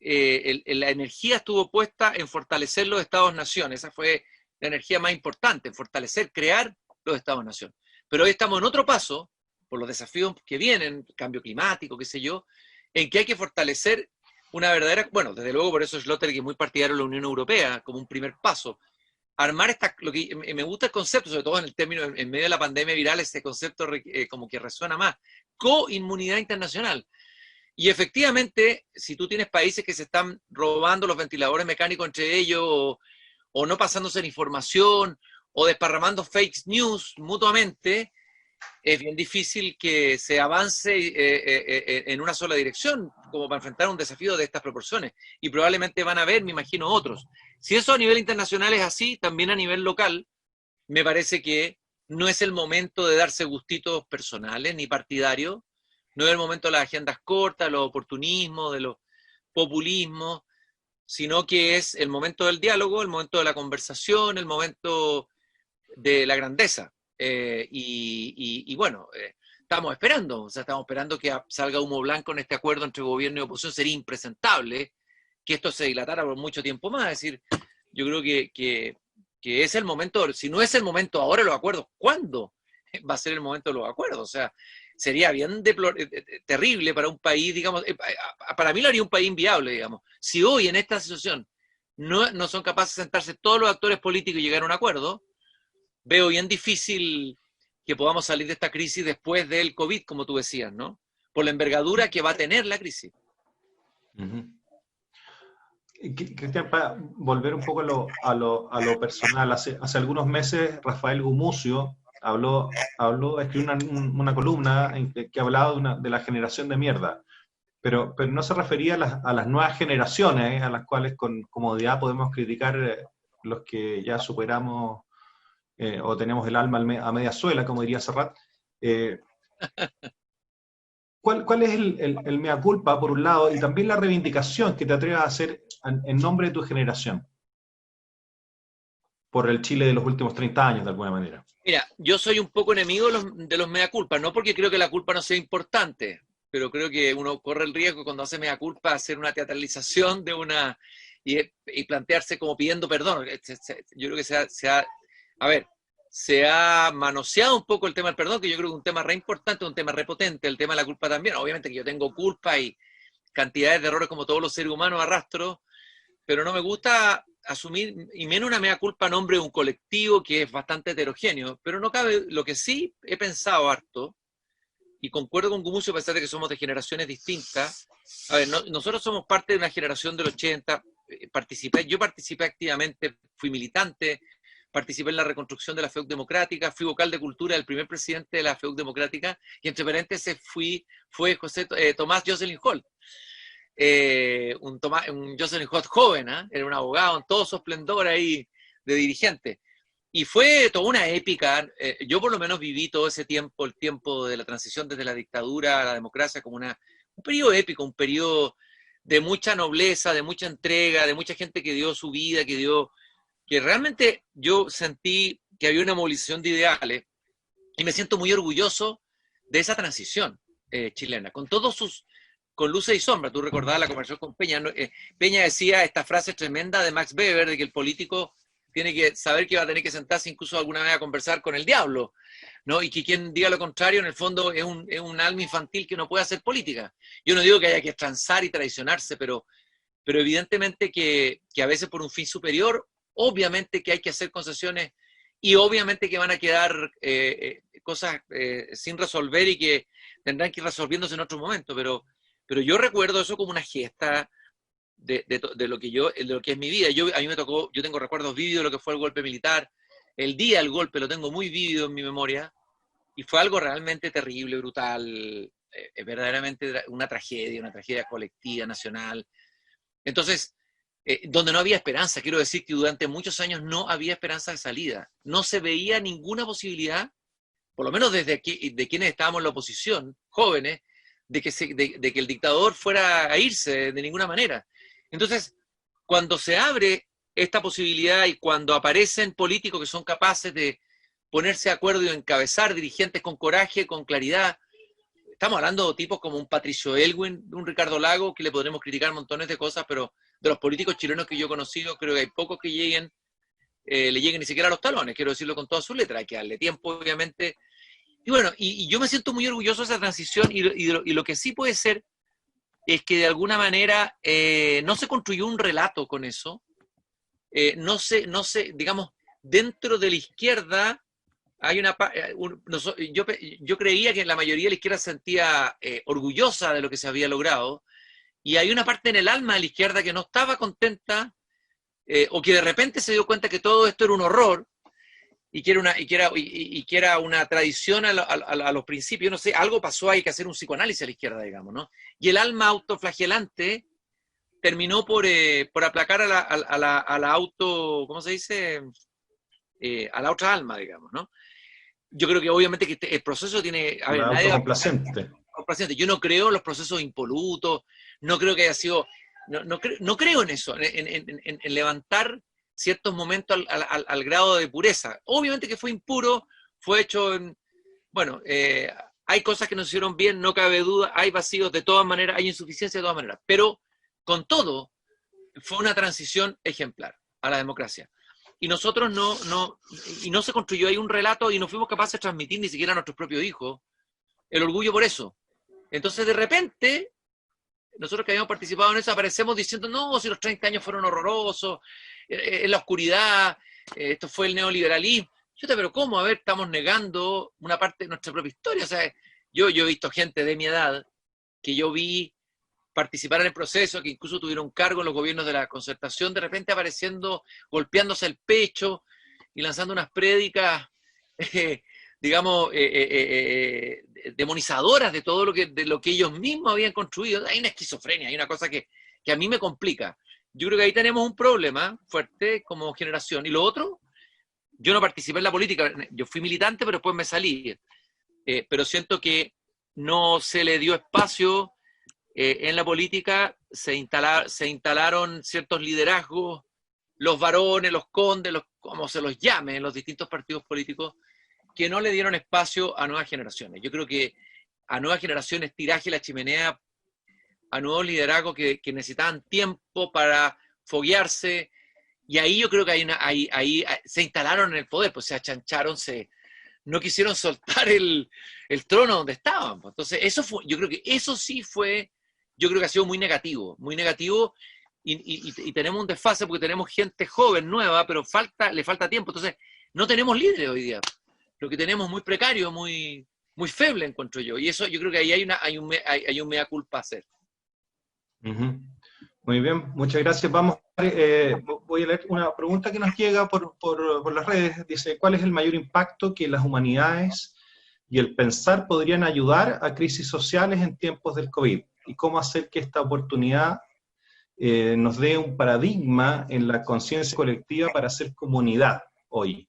la energía estuvo puesta en fortalecer los Estados-nación. Esa fue la energía más importante, en fortalecer, crear los Estados-nación. Pero hoy estamos en otro paso, por los desafíos que vienen, cambio climático, qué sé yo, en que hay que fortalecer una verdadera, bueno, desde luego por eso Sloterdijk es muy partidario de la Unión Europea, como un primer paso. Armar lo que me gusta el concepto, sobre todo en el término, en medio de la pandemia viral, ese concepto como que resuena más, coinmunidad internacional. Y efectivamente, si tú tienes países que se están robando los ventiladores mecánicos entre ellos, o no pasándose en información, o desparramando fake news mutuamente, es bien difícil que se avance en una sola dirección, como para enfrentar un desafío de estas proporciones. Y probablemente van a haber, me imagino, otros. Si eso a nivel internacional es así, también a nivel local, me parece que no es el momento de darse gustitos personales ni partidarios, no es el momento de las agendas cortas, de los oportunismos, de los populismos, sino que es el momento del diálogo, el momento de la conversación, el momento de la grandeza. Y bueno, estamos esperando, o sea, estamos esperando que salga humo blanco en este acuerdo entre gobierno y oposición. Sería impresentable que esto se dilatara por mucho tiempo más. Es decir, yo creo que es el momento, si no es el momento ahora de los acuerdos, ¿cuándo va a ser el momento de los acuerdos? O sea, sería bien terrible para un país, digamos, para mí lo haría un país inviable, digamos. Si hoy en esta situación no son capaces de sentarse todos los actores políticos y llegar a un acuerdo, veo bien difícil que podamos salir de esta crisis después del COVID, como tú decías, ¿no? Por la envergadura que va a tener la crisis. Cristian, para volver un poco a lo personal, hace algunos meses Rafael Gumucio escribió una columna que hablaba de la generación de mierda, pero no se refería a las nuevas generaciones, a las cuales con comodidad podemos criticar los que ya superamos o tenemos el alma a media suela, como diría Serrat. ¿Cuál es el mea culpa, por un lado, y también la reivindicación que te atrevas a hacer en nombre de tu generación por el Chile de los últimos 30 años, de alguna manera? Mira, yo soy un poco enemigo de los mea culpa, no porque creo que la culpa no sea importante, pero creo que uno corre el riesgo cuando hace mea culpa de hacer una teatralización y plantearse como pidiendo perdón. Yo creo que a ver, se ha manoseado un poco el tema del perdón, que yo creo que es un tema re importante, un tema re potente, el tema de la culpa también. Obviamente que yo tengo culpa y cantidades de errores como todos los seres humanos arrastro, pero no me gusta asumir, y menos una mea culpa a nombre de un colectivo que es bastante heterogéneo, pero no cabe, lo que sí he pensado harto, y concuerdo con Gumucio a pesar de que somos de generaciones distintas. A ver, nosotros somos parte de una generación del 80, yo participé activamente, fui militante, participé en la reconstrucción de la FEUC democrática, fui vocal de cultura del primer presidente de la FEUC democrática, y entre paréntesis fue Tomás Jocelyn Holt. Un Jocelyn Holt joven, ¿eh? Era un abogado en todo su esplendor ahí de dirigente. Y fue toda una épica. Yo por lo menos viví todo ese tiempo, el tiempo de la transición desde la dictadura a la democracia, como un periodo épico, un periodo de mucha nobleza, de mucha entrega, de mucha gente que dio su vida, que realmente yo sentí que había una movilización de ideales, y me siento muy orgulloso de esa transición chilena, con luces y sombras. Tú recordabas la conversación con Peña, ¿no? Peña decía esta frase tremenda de Max Weber, de que el político tiene que saber que va a tener que sentarse incluso alguna vez a conversar con el diablo, ¿no? Y que quien diga lo contrario, en el fondo, es un alma infantil que no puede hacer política. Yo no digo que haya que transar y traicionarse, pero evidentemente que a veces por un fin superior, obviamente que hay que hacer concesiones, y obviamente que van a quedar cosas sin resolver y que tendrán que ir resolviéndose en otro momento, pero yo recuerdo eso como una gesta de lo que es mi vida. A mí me tocó, yo tengo recuerdos vívidos de lo que fue el golpe militar. El día del golpe lo tengo muy vívido en mi memoria, y fue algo realmente terrible, brutal, verdaderamente una tragedia colectiva, nacional. Entonces, donde no había esperanza, quiero decir que durante muchos años no había esperanza de salida. No se veía ninguna posibilidad, por lo menos desde aquí, de quienes estábamos en la oposición, jóvenes, de que el dictador fuera a irse de ninguna manera. Entonces, cuando se abre esta posibilidad y cuando aparecen políticos que son capaces de ponerse de acuerdo y encabezar dirigentes con coraje, con claridad, estamos hablando de tipos como un Patricio Elwin, un Ricardo Lago, que le podremos criticar montones de cosas, pero de los políticos chilenos que yo he conocido, creo que hay pocos que le lleguen ni siquiera a los talones, quiero decirlo con todas sus letras, hay que darle tiempo, obviamente. Y bueno, y yo me siento muy orgulloso de esa transición, y lo que sí puede ser es que de alguna manera no se construyó un relato con eso, no sé, digamos, dentro de la izquierda hay yo creía que la mayoría de la izquierda se sentía orgullosa de lo que se había logrado, y hay una parte en el alma de la izquierda que no estaba contenta, o que de repente se dio cuenta que todo esto era un horror, y que era una tradición a los principios. No sé, algo pasó, hay que hacer un psicoanálisis a la izquierda, digamos, ¿no? Y el alma autoflagelante terminó por aplacar a la auto, ¿cómo se dice? A la otra alma, digamos, ¿no? Yo creo que obviamente que el proceso tiene... A ver, nadie complaciente. Yo no creo en los procesos impolutos, no creo que haya sido... No creo en eso, en levantar ciertos momentos al grado de pureza. Obviamente que fue impuro, fue hecho en... Bueno, hay cosas que nos hicieron bien, no cabe duda, hay vacíos de todas maneras, hay insuficiencia de todas maneras, pero con todo, fue una transición ejemplar a la democracia. Y nosotros no se construyó ahí un relato, y no fuimos capaces de transmitir ni siquiera a nuestros propios hijos el orgullo por eso. Entonces, de repente, nosotros que habíamos participado en eso, aparecemos diciendo, no, si los 30 años fueron horrorosos, en la oscuridad, esto fue el neoliberalismo. Pero ¿cómo? A ver, estamos negando una parte de nuestra propia historia. O sea, yo he visto gente de mi edad que yo vi participar en el proceso, que incluso tuvieron cargo en los gobiernos de la Concertación, de repente apareciendo, golpeándose el pecho y lanzando unas prédicas, digamos, demonizadoras de todo de lo que ellos mismos habían construido. Hay una esquizofrenia, hay una cosa que a mí me complica. Yo creo que ahí tenemos un problema fuerte como generación. Y lo otro, yo no participé en la política, yo fui militante, pero después me salí. Pero siento que no se le dio espacio en la política, se instalaron ciertos liderazgos, los varones, los condes, como se los llame en los distintos partidos políticos, que no le dieron espacio a nuevas generaciones. Yo creo que a nuevas generaciones tiraje la chimenea, a nuevos liderazgos que necesitaban tiempo para foguearse, Y ahí yo creo que ahí se instalaron en el poder, pues se achancharon, no quisieron soltar el trono donde estaban. Pues. Entonces, yo creo que eso sí fue, yo creo que ha sido muy negativo, y tenemos un desfase porque tenemos gente joven, nueva, pero le falta tiempo. Entonces, no tenemos líderes hoy día. Lo que tenemos es muy precario, muy feble, encuentro yo. Y eso yo creo que ahí hay un mea culpa a hacer. Muy bien, muchas gracias. Voy a leer una pregunta que nos llega por las redes. Dice, ¿cuál es el mayor impacto que las humanidades y el pensar podrían ayudar a crisis sociales en tiempos del COVID? ¿Y cómo hacer que esta oportunidad nos dé un paradigma en la conciencia colectiva para hacer comunidad hoy?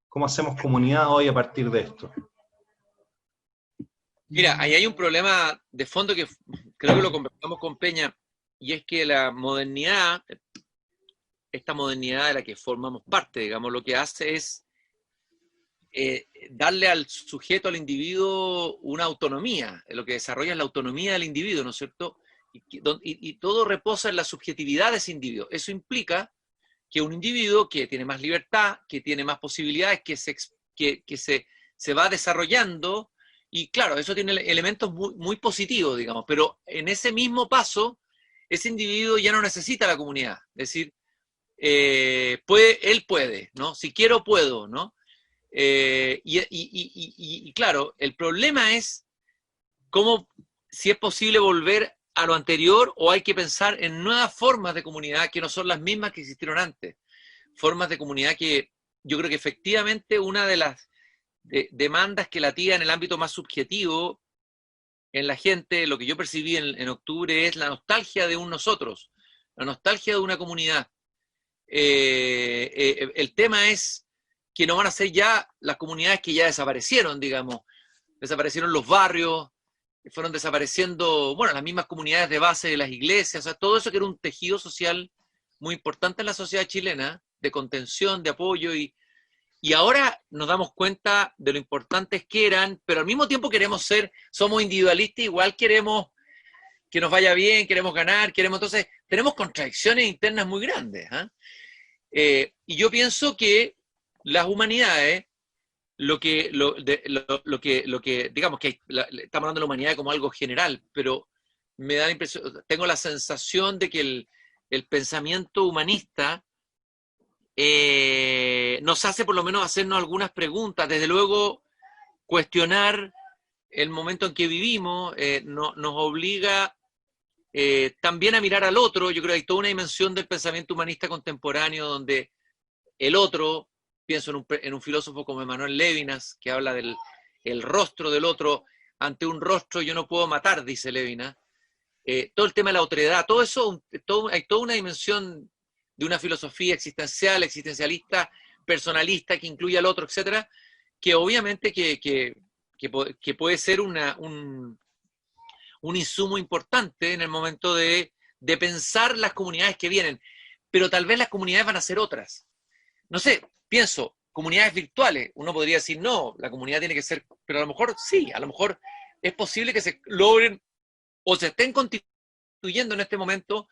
¿Cómo hacemos comunidad hoy a partir de esto? Mira, ahí hay un problema de fondo que creo que lo conversamos con Peña, y es que la modernidad, esta modernidad de la que formamos parte, digamos, lo que hace es darle al sujeto, al individuo, una autonomía. Lo que desarrolla es la autonomía del individuo, ¿no es cierto? Y todo reposa en la subjetividad de ese individuo. Eso implica que un individuo que tiene más libertad, que tiene más posibilidades, que se va desarrollando, y claro, eso tiene elementos muy, muy positivos, digamos, pero en ese mismo paso, ese individuo ya no necesita la comunidad. Es decir, él puede, ¿no? Si quiero, puedo, ¿no? Y claro, el problema es si es posible volver a lo anterior o hay que pensar en nuevas formas de comunidad que no son las mismas que existieron antes. Formas de comunidad que yo creo que efectivamente una de las demandas que latía en el ámbito más subjetivo en la gente, lo que yo percibí en octubre es la nostalgia de un nosotros, la nostalgia de una comunidad. El tema es que no van a ser ya las comunidades que ya desaparecieron, digamos. Desaparecieron los barrios, fueron desapareciendo, bueno, las mismas comunidades de base de las iglesias, o sea, todo eso que era un tejido social muy importante en la sociedad chilena, de contención, de apoyo, y ahora nos damos cuenta de lo importantes que eran, pero al mismo tiempo somos individualistas, igual queremos que nos vaya bien, queremos ganar, entonces tenemos contradicciones internas muy grandes. Y yo pienso que las humanidades, digamos que estamos hablando de la humanidad como algo general, pero me da la impresión, tengo la sensación de que el pensamiento humanista nos hace por lo menos hacernos algunas preguntas, desde luego cuestionar el momento en que vivimos, nos obliga también a mirar al otro. Yo creo que hay toda una dimensión del pensamiento humanista contemporáneo donde el otro, pienso en un filósofo como Emmanuel Levinas, que habla del rostro del otro. Ante un rostro yo no puedo matar, dice Levinas. Todo el tema de la otredad, todo eso, hay toda una dimensión de una filosofía existencialista, personalista, que incluye al otro, etcétera, que obviamente que puede ser un insumo importante en el momento de pensar las comunidades que vienen, pero tal vez las comunidades van a ser otras. No sé, pienso, comunidades virtuales, uno podría decir, no, la comunidad tiene que ser, pero a lo mejor sí, a lo mejor es posible que se logren o se estén constituyendo en este momento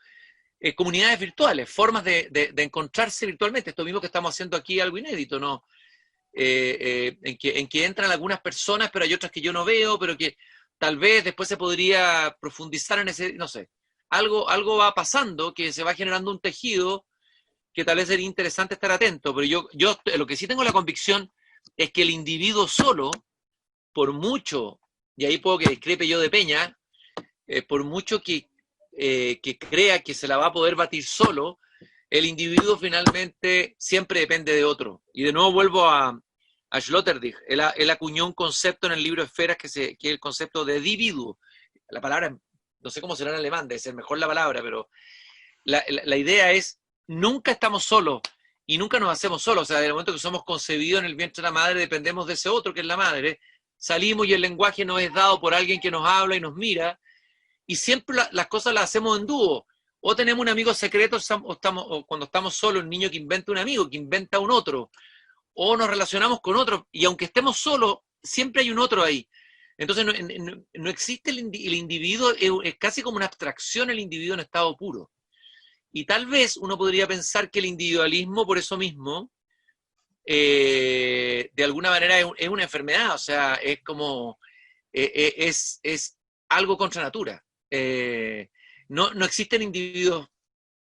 comunidades virtuales, formas de encontrarse virtualmente, esto mismo que estamos haciendo aquí, algo inédito, ¿no? En que entran algunas personas, pero hay otras que yo no veo, pero que tal vez después se podría profundizar en ese, no sé, algo va pasando, que se va generando un tejido que tal vez sería interesante estar atento, pero yo lo que sí tengo la convicción es que el individuo solo, por mucho, y ahí puedo que discrepe yo de Peña, por mucho que crea que se la va a poder batir solo, el individuo finalmente siempre depende de otro. Y de nuevo vuelvo a Sloterdijk. Él acuñó un concepto en el libro Esferas que es el concepto de dividuo. La palabra, no sé cómo será en alemán, debe ser mejor la palabra, pero la idea es, nunca estamos solos y nunca nos hacemos solos. O sea, desde el momento que somos concebidos en el vientre de la madre, dependemos de ese otro que es la madre. Salimos y el lenguaje nos es dado por alguien que nos habla y nos mira. Y siempre las cosas las hacemos en dúo. O tenemos un amigo secreto, o cuando estamos solos, un niño que inventa un amigo, que inventa un otro. O nos relacionamos con otro. Y aunque estemos solos, siempre hay un otro ahí. Entonces no existe el individuo, es casi como una abstracción el individuo en estado puro. Y tal vez uno podría pensar que el individualismo, por eso mismo, de alguna manera es una enfermedad, o sea, es como, es algo contra natura. No existen individuos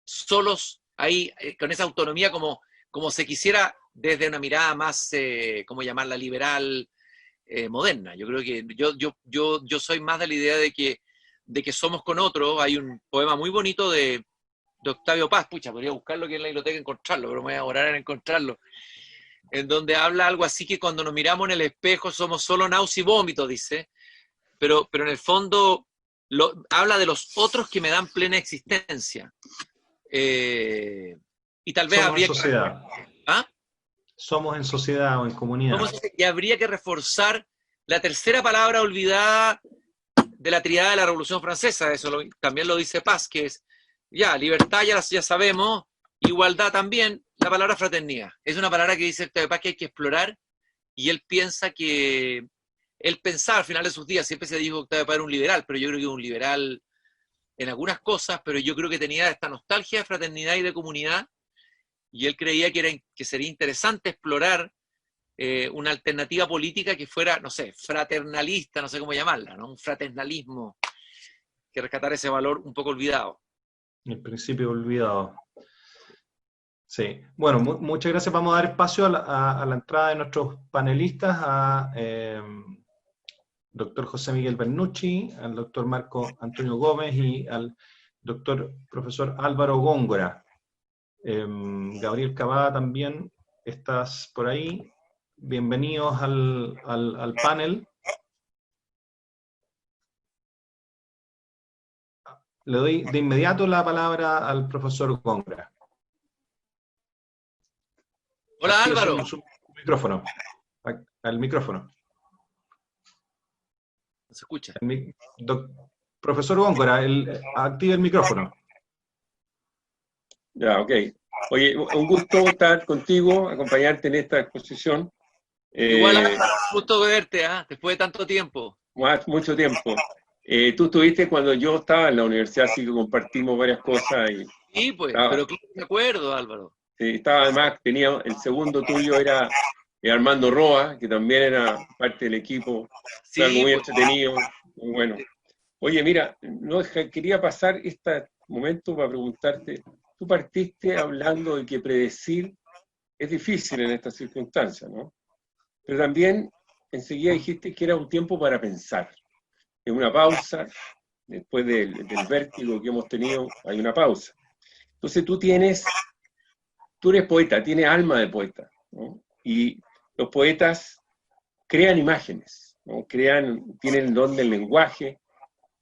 solos ahí, con esa autonomía como se quisiera desde una mirada más, ¿cómo llamarla?, liberal, moderna. Yo creo que yo soy más de la idea de que somos con otros. Hay un poema muy bonito de Octavio Paz, pucha, podría buscarlo aquí en la biblioteca y encontrarlo, pero me voy a demorar en encontrarlo, en donde habla algo así que cuando nos miramos en el espejo somos solo náusea y vómito, dice, pero en el fondo habla de los otros que me dan plena existencia. Y tal vez Somos habría en sociedad. ¿Ah? Somos en sociedad o en comunidad. Y habría que reforzar la tercera palabra olvidada de la triada de la Revolución Francesa, eso también lo dice Paz, que es, ya, libertad ya sabemos, igualdad también, la palabra fraternidad. Es una palabra que dice Octavio Paz que hay que explorar, y él pensaba al final de sus días, siempre se dijo que Octavio Paz era un liberal, pero yo creo que un liberal en algunas cosas, pero yo creo que tenía esta nostalgia de fraternidad y de comunidad, y él creía que sería interesante explorar una alternativa política que fuera, no sé, fraternalista, no sé cómo llamarla, ¿no? Un fraternalismo que rescatara ese valor un poco olvidado. El principio olvidado. Sí. Bueno, muchas gracias. Vamos a dar espacio a la entrada de nuestros panelistas, a doctor José Miguel Bernucci, al doctor Marco Antonio Gómez y al doctor profesor Álvaro Góngora. Gabriel Cavada también, estás por ahí. Bienvenidos al panel. Le doy de inmediato la palabra al profesor Góngora. Hola, Álvaro. Su micrófono. Al micrófono. No se escucha. Profesor Góngora, active el micrófono. Ya, ok. Oye, un gusto estar contigo, acompañarte en esta exposición. Igual, gusto verte, después de tanto tiempo. Mucho tiempo. Tú estuviste cuando yo estaba en la universidad, así que compartimos varias cosas. Sí, pues, pero claro, me acuerdo, Álvaro. Sí, estaba además, tenía, el segundo tuyo era Armando Roa, que también era parte del equipo. Sí, algo muy entretenido, muy bueno. Oye, mira, no, quería pasar este momento para preguntarte, tú partiste hablando de que predecir es difícil en estas circunstancias, ¿no? Pero también enseguida dijiste que era un tiempo para pensar. Es una pausa, después del vértigo que hemos tenido, hay una pausa. Entonces tú eres poeta, tienes alma de poeta, ¿no? Y los poetas crean imágenes, ¿no? Tienen el don del lenguaje,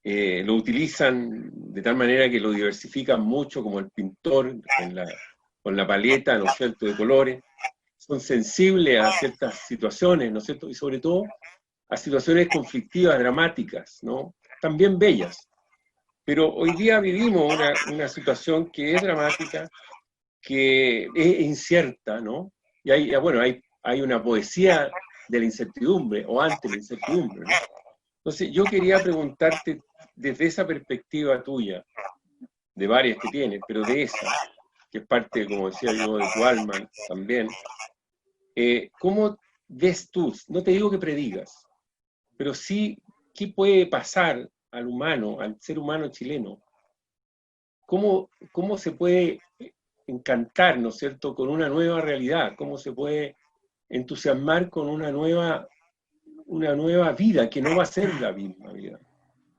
lo utilizan de tal manera que lo diversifican mucho, como el pintor con la paleta, ¿no es cierto?, de colores. Son sensibles a ciertas situaciones, ¿no es cierto?, y sobre todo a situaciones conflictivas, dramáticas, ¿no?, también bellas. Pero hoy día vivimos una situación que es dramática, que es incierta, ¿no? Y hay una poesía de la incertidumbre, o ante la incertidumbre, ¿no? Entonces, yo quería preguntarte, desde esa perspectiva tuya, de varias que tienes, pero de esa, que es parte, como decía yo, de tu alma también, ¿cómo ves tú? No te digo que predigas, pero sí, ¿qué puede pasar al humano, al ser humano chileno? ¿Cómo se puede encantar, ¿no es cierto?, con una nueva realidad? ¿Cómo se puede entusiasmar con una nueva vida, que no va a ser la misma vida,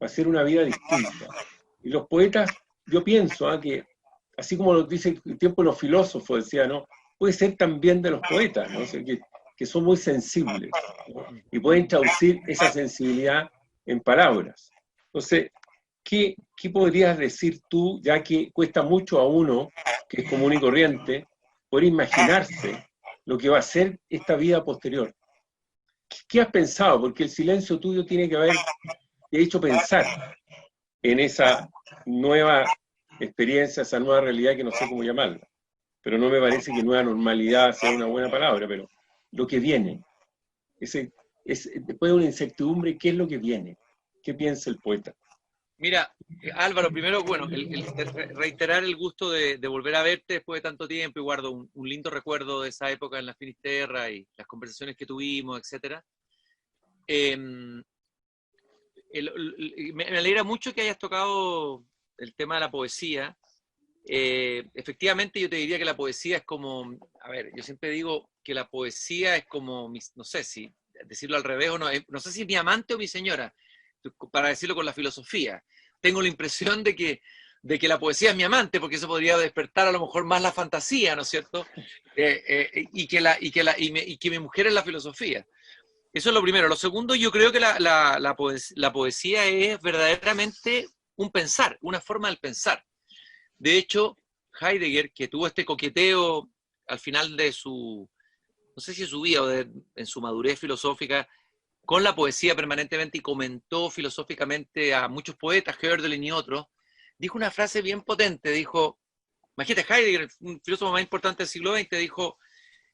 va a ser una vida distinta? Y los poetas, yo pienso que, así como lo dice el tiempo de los filósofos, decía, ¿no?, puede ser también de los poetas, ¿no? O sea, que son muy sensibles, ¿no?, y pueden traducir esa sensibilidad en palabras. Entonces, ¿qué podrías decir tú, ya que cuesta mucho a uno, que es común y corriente, poder imaginarse lo que va a ser esta vida posterior? ¿Qué has pensado? Porque el silencio tuyo tiene que haber hecho pensar en esa nueva experiencia, esa nueva realidad que no sé cómo llamarla. Pero no me parece que nueva normalidad sea una buena palabra, pero lo que viene. Después de una incertidumbre, ¿qué es lo que viene? ¿Qué piensa el poeta? Mira, Álvaro, primero, bueno, reiterar el gusto de volver a verte después de tanto tiempo y guardo un lindo recuerdo de esa época en la Finisterra y las conversaciones que tuvimos, etc. Me alegra mucho que hayas tocado el tema de la poesía. Efectivamente, yo te diría que la poesía es como, a ver, yo siempre digo que la poesía es como, no sé si decirlo al revés o no, no sé si es mi amante o mi señora, para decirlo con la filosofía. Tengo la impresión de que la poesía es mi amante, porque eso podría despertar a lo mejor más la fantasía, ¿no es cierto? Y que mi mujer es la filosofía. Eso es lo primero. Lo segundo, yo creo que la poesía es verdaderamente un pensar, una forma del pensar. De hecho, Heidegger, que tuvo este coqueteo al final de su, no sé si de su vida o en su madurez filosófica, con la poesía permanentemente y comentó filosóficamente a muchos poetas, Hölderlin y otros, dijo una frase bien potente, dijo, imagínate, Heidegger, un filósofo más importante del siglo XX, dijo,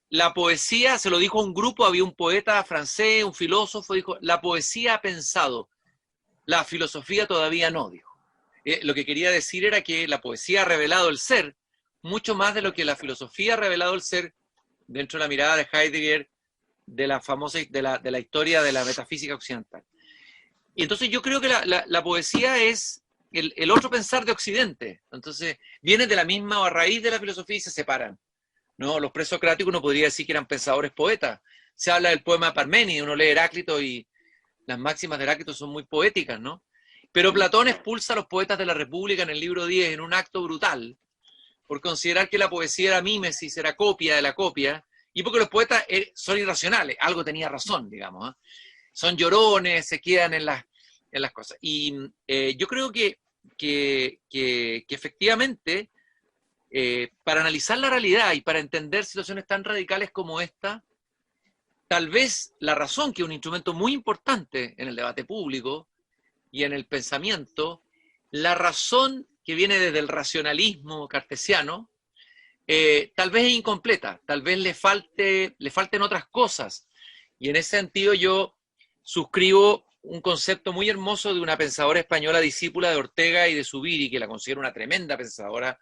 la poesía, se lo dijo a un grupo, había un poeta francés, un filósofo, dijo, la poesía ha pensado, la filosofía todavía no, dijo. Lo que quería decir era que la poesía ha revelado el ser, mucho más de lo que la filosofía ha revelado el ser dentro de la mirada de Heidegger, de la famosa, de la historia de la metafísica occidental. Y entonces yo creo que la poesía es el otro pensar de Occidente. Entonces viene de la misma o a raíz de la filosofía y se separan. ¿No? Los presocráticos uno podría decir que eran pensadores poetas. Se habla del poema de Parménides, uno lee Heráclito y las máximas de Heráclito son muy poéticas, ¿no? Pero Platón expulsa a los poetas de la República en el libro 10 en un acto brutal, por considerar que la poesía era mímesis, era copia de la copia, y porque los poetas son irracionales, algo tenía razón, digamos, ¿eh? Son llorones, se quedan en las cosas. Y yo creo que efectivamente, para analizar la realidad y para entender situaciones tan radicales como esta, tal vez la razón, que es un instrumento muy importante en el debate público y en el pensamiento, la razón que viene desde el racionalismo cartesiano, tal vez es incompleta, tal vez le falten otras cosas. Y en ese sentido yo suscribo un concepto muy hermoso de una pensadora española discípula de Ortega y de Zubiri, que la considero una tremenda pensadora,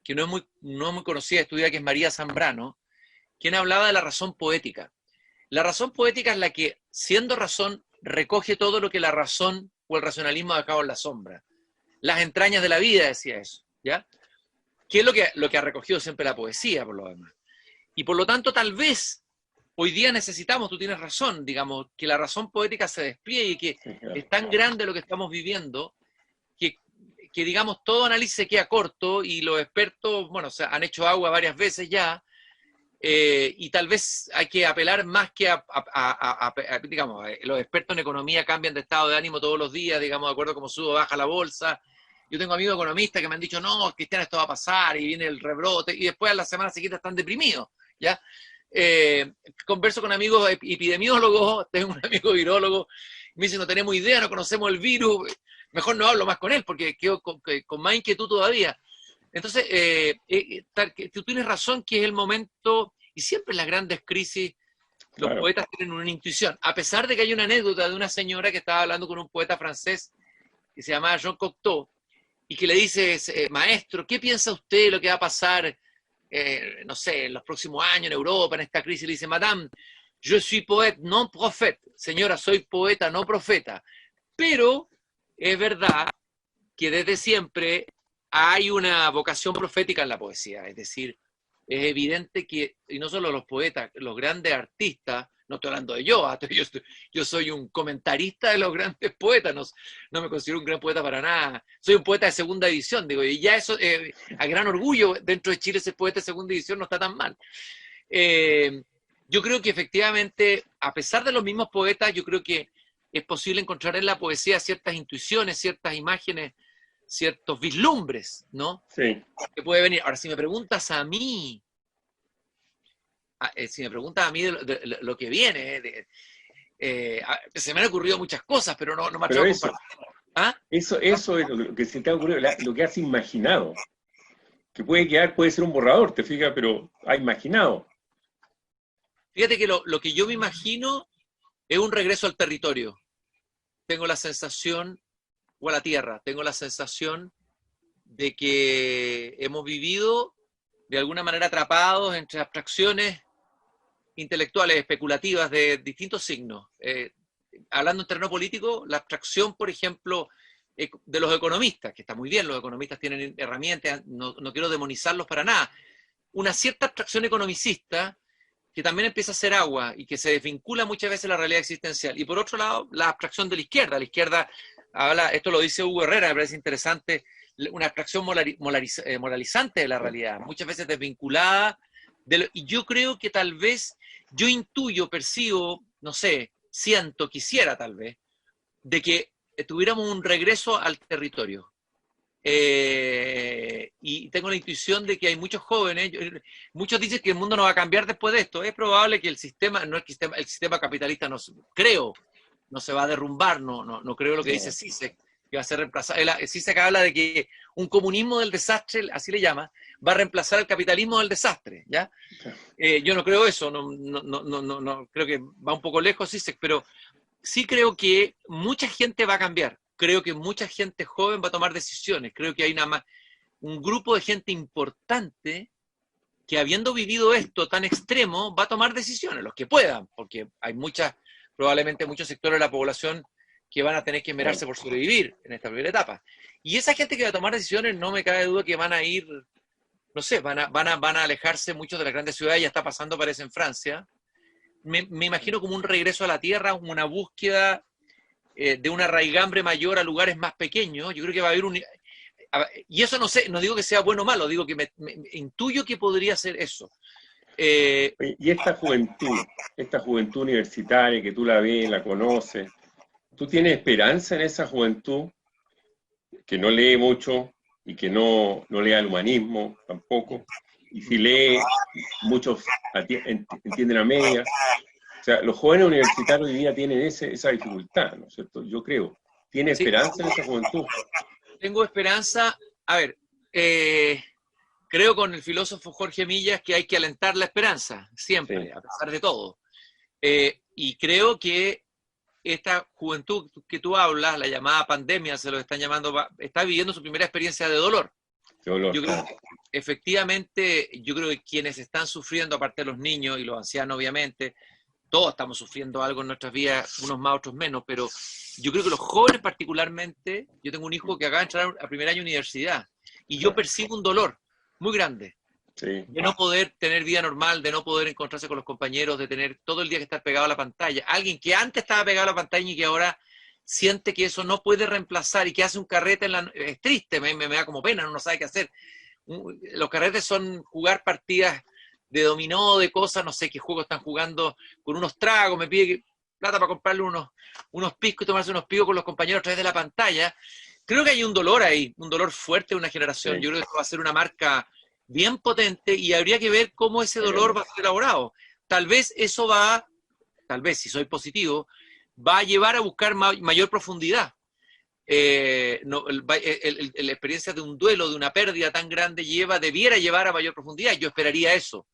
que no es muy conocida, estudiada, que es María Zambrano, quien hablaba de la razón poética. La razón poética es la que, siendo razón, recoge todo lo que la razón o el racionalismo ha dejado en la sombra. Las entrañas de la vida, decía eso, ¿ya? Que es lo que ha recogido siempre la poesía, por lo demás. Y por lo tanto, tal vez, hoy día necesitamos, tú tienes razón, digamos, que la razón poética se despliegue y que es tan grande lo que estamos viviendo, que digamos, todo análisis se queda corto y los expertos, bueno, han hecho agua varias veces ya, y tal vez hay que apelar más que digamos, los expertos en economía cambian de estado de ánimo todos los días, digamos, de acuerdo a cómo sube o baja la bolsa. Yo tengo amigos economistas que me han dicho, no, Cristian, esto va a pasar, y viene el rebrote, y después a la semana siguiente están deprimidos, ¿ya? Converso con amigos epidemiólogos, tengo un amigo virólogo, me dice, no tenemos idea, no conocemos el virus, mejor no hablo más con él, porque quedo con más inquietud todavía. Entonces, tú tienes razón que es el momento, y siempre en las grandes crisis, los poetas tienen una intuición, a pesar de que hay una anécdota de una señora que estaba hablando con un poeta francés que se llamaba Jean Cocteau, y que le dice, maestro, ¿qué piensa usted de lo que va a pasar, no sé, en los próximos años en Europa, en esta crisis? Le dice, madame, je suis poète, non prophète. Señora, soy poeta, no profeta. Pero es verdad que desde siempre hay una vocación profética en la poesía, es decir, es evidente que, y no solo los poetas, los grandes artistas, no estoy hablando de yo soy un comentarista de los grandes poetas, no me considero un gran poeta para nada, soy un poeta de segunda división, digo, y ya eso, a gran orgullo, dentro de Chile ser poeta de segunda división no está tan mal. Yo creo que efectivamente, a pesar de los mismos poetas, yo creo que es posible encontrar en la poesía ciertas intuiciones, ciertas imágenes, ciertos vislumbres, ¿no? Sí. Que puede venir. Ahora, si me preguntas a mí de lo que viene, se me han ocurrido muchas cosas, pero no me atrevo a compartir. ¿Ah? Eso es lo que se te ha ocurrido, lo que has imaginado. Que puede ser un borrador, te fijas, pero has imaginado. Fíjate que lo que yo me imagino es un regreso al territorio. Tengo la sensación, o a la tierra. Tengo la sensación de que hemos vivido de alguna manera atrapados entre abstracciones intelectuales, especulativas de distintos signos. Hablando en terreno político, la abstracción, por ejemplo, de los economistas, que está muy bien, los economistas tienen herramientas, no quiero demonizarlos para nada, una cierta abstracción economicista que también empieza a hacer agua y que se desvincula muchas veces de la realidad existencial. Y por otro lado, la abstracción de la izquierda habla, esto lo dice Hugo Herrera, me parece interesante, una abstracción moralizante de la realidad, muchas veces desvinculada, y yo creo que tal vez, yo intuyo, percibo, no sé, siento, quisiera tal vez, de que tuviéramos un regreso al territorio. Y tengo la intuición de que hay muchos jóvenes, muchos dicen que el mundo no va a cambiar después de esto. Es probable que el sistema capitalista no se va a derrumbar, no creo lo que dice Zizek, que va a ser reemplazado. Zizek habla de que un comunismo del desastre, así le llama, va a reemplazar el capitalismo del desastre, ¿ya? Yo no creo eso, no creo que va un poco lejos Zizek, pero sí creo que mucha gente va a cambiar. Creo que mucha gente joven va a tomar decisiones. Creo que hay un grupo de gente importante que, habiendo vivido esto tan extremo, va a tomar decisiones, los que puedan, porque hay probablemente muchos sectores de la población que van a tener que esmerarse por sobrevivir en esta primera etapa. Y esa gente que va a tomar decisiones, no me cabe duda que van a ir, no sé, van a alejarse muchos de las grandes ciudades, ya está pasando, parece, en Francia. Me imagino como un regreso a la tierra, una búsqueda de una raigambre mayor a lugares más pequeños. Yo creo que va a haber y eso no sé, no digo que sea bueno o malo, digo que me intuyo que podría ser eso. Y esta juventud universitaria que tú la ves, la conoces, ¿tú tienes esperanza en esa juventud que no lee mucho y que no lee al humanismo tampoco? Y si lee, muchos entienden a medias. O sea, los jóvenes universitarios hoy día tienen esa dificultad, ¿no es cierto? Yo creo. ¿Tiene esperanza en esa juventud? Tengo esperanza. A ver, creo con el filósofo Jorge Millas que hay que alentar la esperanza, siempre, a pesar de todo. Y creo que esta juventud que tú hablas, la llamada pandemia, se lo están llamando, está viviendo su primera experiencia de dolor. Yo creo que, efectivamente, yo creo que quienes están sufriendo, aparte de los niños y los ancianos, obviamente, todos estamos sufriendo algo en nuestras vidas, unos más, otros menos, pero yo creo que los jóvenes particularmente, yo tengo un hijo que acaba de entrar a primer año de universidad, y yo percibo un dolor muy grande, de no poder tener vida normal, de no poder encontrarse con los compañeros, de tener todo el día que estar pegado a la pantalla. Alguien que antes estaba pegado a la pantalla y que ahora siente que eso no puede reemplazar y que hace un carrete es triste, me da como pena, no sabe qué hacer. Los carretes son jugar partidas de dominó, de cosas, no sé qué juegos están jugando con unos tragos, me pide plata para comprarle unos piscos y tomarse unos picos con los compañeros a través de la pantalla. Creo que hay un dolor ahí, un dolor fuerte de una generación. Yo creo que esto va a ser una marca bien potente y habría que ver cómo ese dolor va a ser elaborado. Tal vez eso si soy positivo, va a llevar a buscar mayor profundidad. La experiencia de un duelo, de una pérdida tan grande, debiera llevar a mayor profundidad. Yo esperaría eso.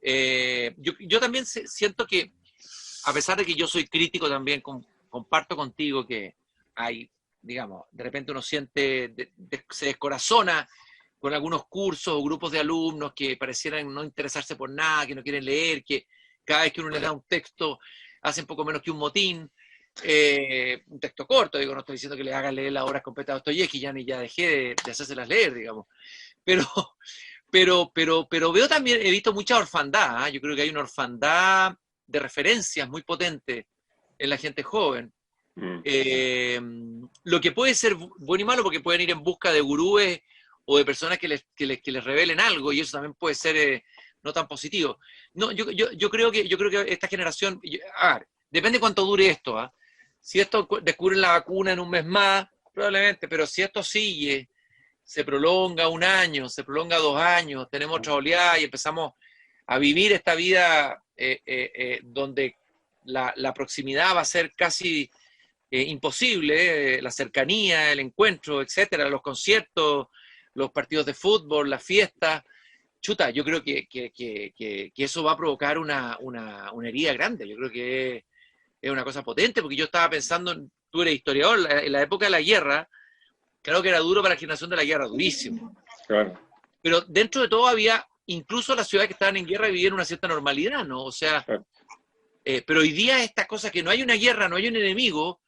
Yo también siento que, a pesar de que yo soy crítico también, comparto contigo que hay, digamos, de repente uno siente, se descorazona con algunos cursos o grupos de alumnos que parecieran no interesarse por nada, que no quieren leer, que cada vez que uno les da un texto hacen poco menos que un motín. Un texto corto, digo, no estoy diciendo que les hagan leer las obras completas de Dostoyevski, ya dejé de hacérselas leer, digamos. Pero veo también, he visto mucha orfandad, yo creo que hay una orfandad de referencias muy potente en la gente joven. Lo que puede ser bueno y malo, porque pueden ir en busca de gurúes o de personas que les revelen algo, y eso también puede ser no tan positivo. No, yo creo que esta generación, depende cuánto dure esto, Si esto descubren la vacuna en un mes más, probablemente, pero si esto sigue, se prolonga 1 año, se prolonga 2 años, tenemos otra oleada y empezamos a vivir esta vida donde la proximidad va a ser casi imposible, la cercanía, el encuentro, etcétera, los conciertos, los partidos de fútbol, las fiestas. Chuta, yo creo que eso va a provocar una herida grande. Yo creo que es una cosa potente, porque yo estaba pensando, tú eres historiador, en la época de la guerra, Claro que era duro para la generación de la guerra, durísimo. Claro. Pero dentro de todo había, incluso las ciudades que estaban en guerra vivían una cierta normalidad, ¿no? O sea, Claro. pero hoy día esta cosa que no hay una guerra, no hay un enemigo,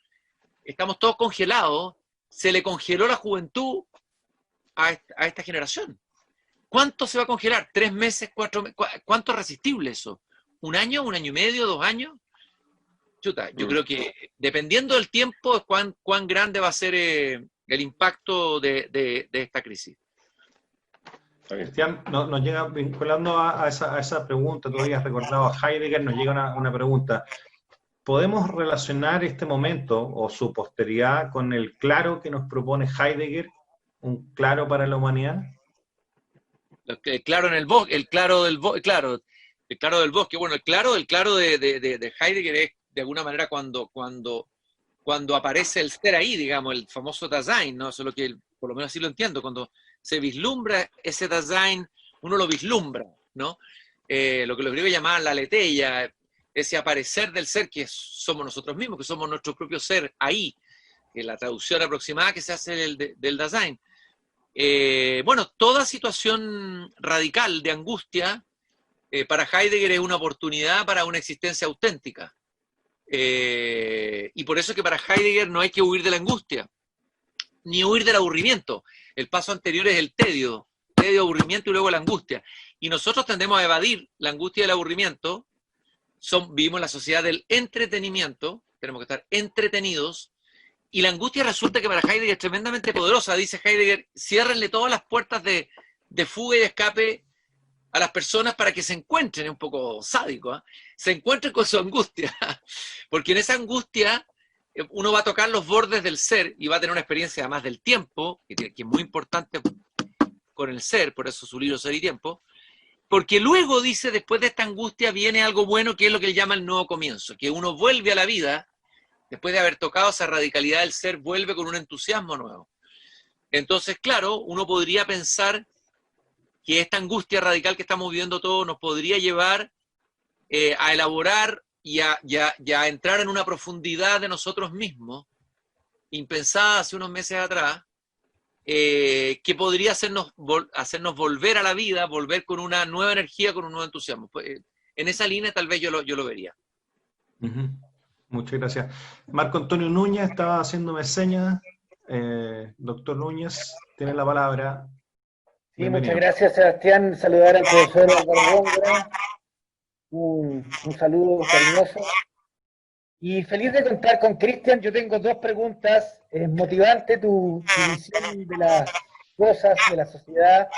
estamos todos congelados, se le congeló la juventud a esta generación. ¿Cuánto se va a congelar? ¿3 meses, 4 meses? ¿Cuánto es resistible eso? ¿1 año, 1 año y medio, 2 años? Chuta, yo creo que dependiendo del tiempo, cuán grande va a ser el impacto de esta crisis. Cristian, nos llega, vinculando a esa pregunta, tú habías recordado a Heidegger, nos llega una pregunta. ¿Podemos relacionar este momento o su posteridad con el claro que nos propone Heidegger, un claro para la humanidad? El claro en el bosque, el claro del bosque, claro, el claro del bosque. Bueno, el claro de Heidegger es de alguna manera cuando aparece el ser ahí, digamos, el famoso Dasein, ¿no? Eso es lo que, por lo menos así lo entiendo, cuando se vislumbra ese Dasein, uno lo vislumbra, ¿no? Lo que los griegos llamaban la aletheia, ese aparecer del ser que somos nosotros mismos, que somos nuestro propio ser ahí, la traducción aproximada que se hace del Dasein. Bueno, toda situación radical de angustia para Heidegger es una oportunidad para una existencia auténtica. Y por eso es que para Heidegger no hay que huir de la angustia, ni huir del aburrimiento. El paso anterior es el tedio, aburrimiento y luego la angustia. Y nosotros tendemos a evadir la angustia y el aburrimiento. Vivimos en la sociedad del entretenimiento, tenemos que estar entretenidos, y la angustia resulta que para Heidegger es tremendamente poderosa. Dice Heidegger, ciérrenle todas las puertas de fuga y de escape a las personas para que se encuentren, es un poco sádico, ¿eh? Se encuentren con su angustia, porque en esa angustia uno va a tocar los bordes del ser y va a tener una experiencia además del tiempo, que es muy importante con el ser, por eso su libro Ser y Tiempo, porque luego dice, después de esta angustia viene algo bueno, que es lo que él llama el nuevo comienzo, que uno vuelve a la vida, después de haber tocado esa radicalidad del ser, vuelve con un entusiasmo nuevo. Entonces, claro, uno podría pensar que esta angustia radical que estamos viviendo todos nos podría llevar a elaborar y a entrar en una profundidad de nosotros mismos, impensada hace unos meses atrás, que podría hacernos volver a la vida, volver con una nueva energía, con un nuevo entusiasmo. Pues, en esa línea tal vez yo lo vería. Muchas gracias. Marco Antonio Núñez estaba haciéndome señas. Doctor Núñez, tiene la palabra. Sí, Bienvenido. muchas gracias, Sebastián. Saludar al profesor Álvaro Góngora. Un saludo cariñoso. Y feliz de contar con Cristian. Yo tengo 2 preguntas. Es motivante tu visión de las cosas, de la sociedad,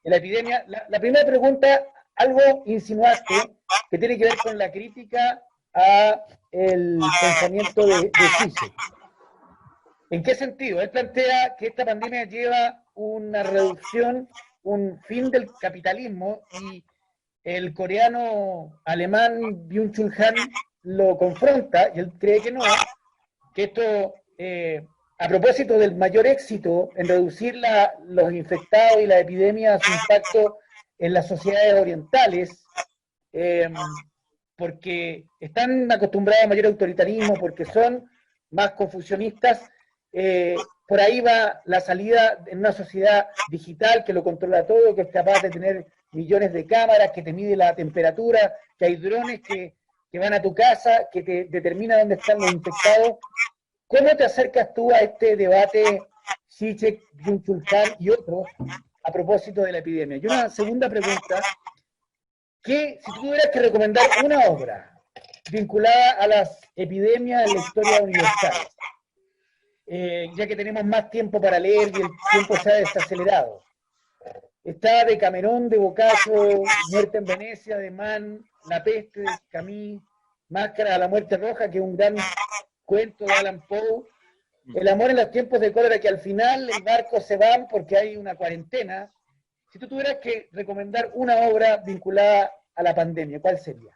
de la epidemia. La primera pregunta, algo insinuaste, que tiene que ver con la crítica a el pensamiento de Zizek. ¿En qué sentido? Él plantea que esta pandemia lleva una reducción, un fin del capitalismo, y el coreano alemán Byung-Chul Han lo confronta, y él cree que no, que esto, a propósito del mayor éxito en reducir los infectados y la epidemia, su impacto en las sociedades orientales, porque están acostumbrados a mayor autoritarismo, porque son más confusionistas, por ahí va la salida en una sociedad digital que lo controla todo, que es capaz de tener millones de cámaras, que te mide la temperatura, que hay drones que van a tu casa, que te determina dónde están los infectados. ¿Cómo te acercas tú a este debate Zizek, Byung-Chul Han y otros a propósito de la epidemia? Y una segunda pregunta, que si tú tuvieras que recomendar una obra vinculada a las epidemias en la historia universal, ya que tenemos más tiempo para leer y el tiempo se ha desacelerado. Está de Cameron, de Boccaccio, Muerte en Venecia, de Mann, La peste, de Camus, Máscara a la muerte roja, que es un gran cuento de Allan Poe, El amor en los tiempos de cólera, que al final el barco se va porque hay una cuarentena. Si tú tuvieras que recomendar una obra vinculada a la pandemia, ¿cuál sería?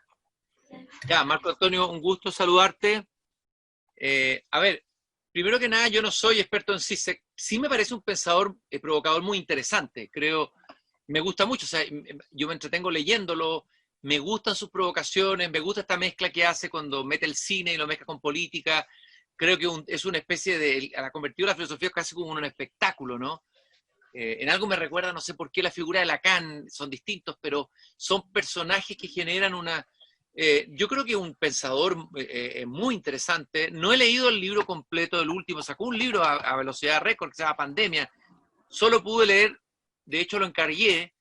Ya, Marco Antonio, un gusto saludarte. A ver, primero que nada, yo no soy experto en Zizek. Sí me parece un pensador provocador muy interesante. Creo, me gusta mucho. O sea, yo me entretengo leyéndolo, me gustan sus provocaciones, me gusta esta mezcla que hace cuando mete el cine y lo mezcla con política. creo que es una especie de, ha convertido la filosofía casi como en un espectáculo, ¿no? En algo me recuerda, no sé por qué, la figura de Lacan, son distintos, pero son personajes que generan una... yo creo que un pensador muy interesante. No he leído el libro completo del último, sacó un libro a velocidad récord que se llama Pandemia. Solo pude leer, de hecho lo encargué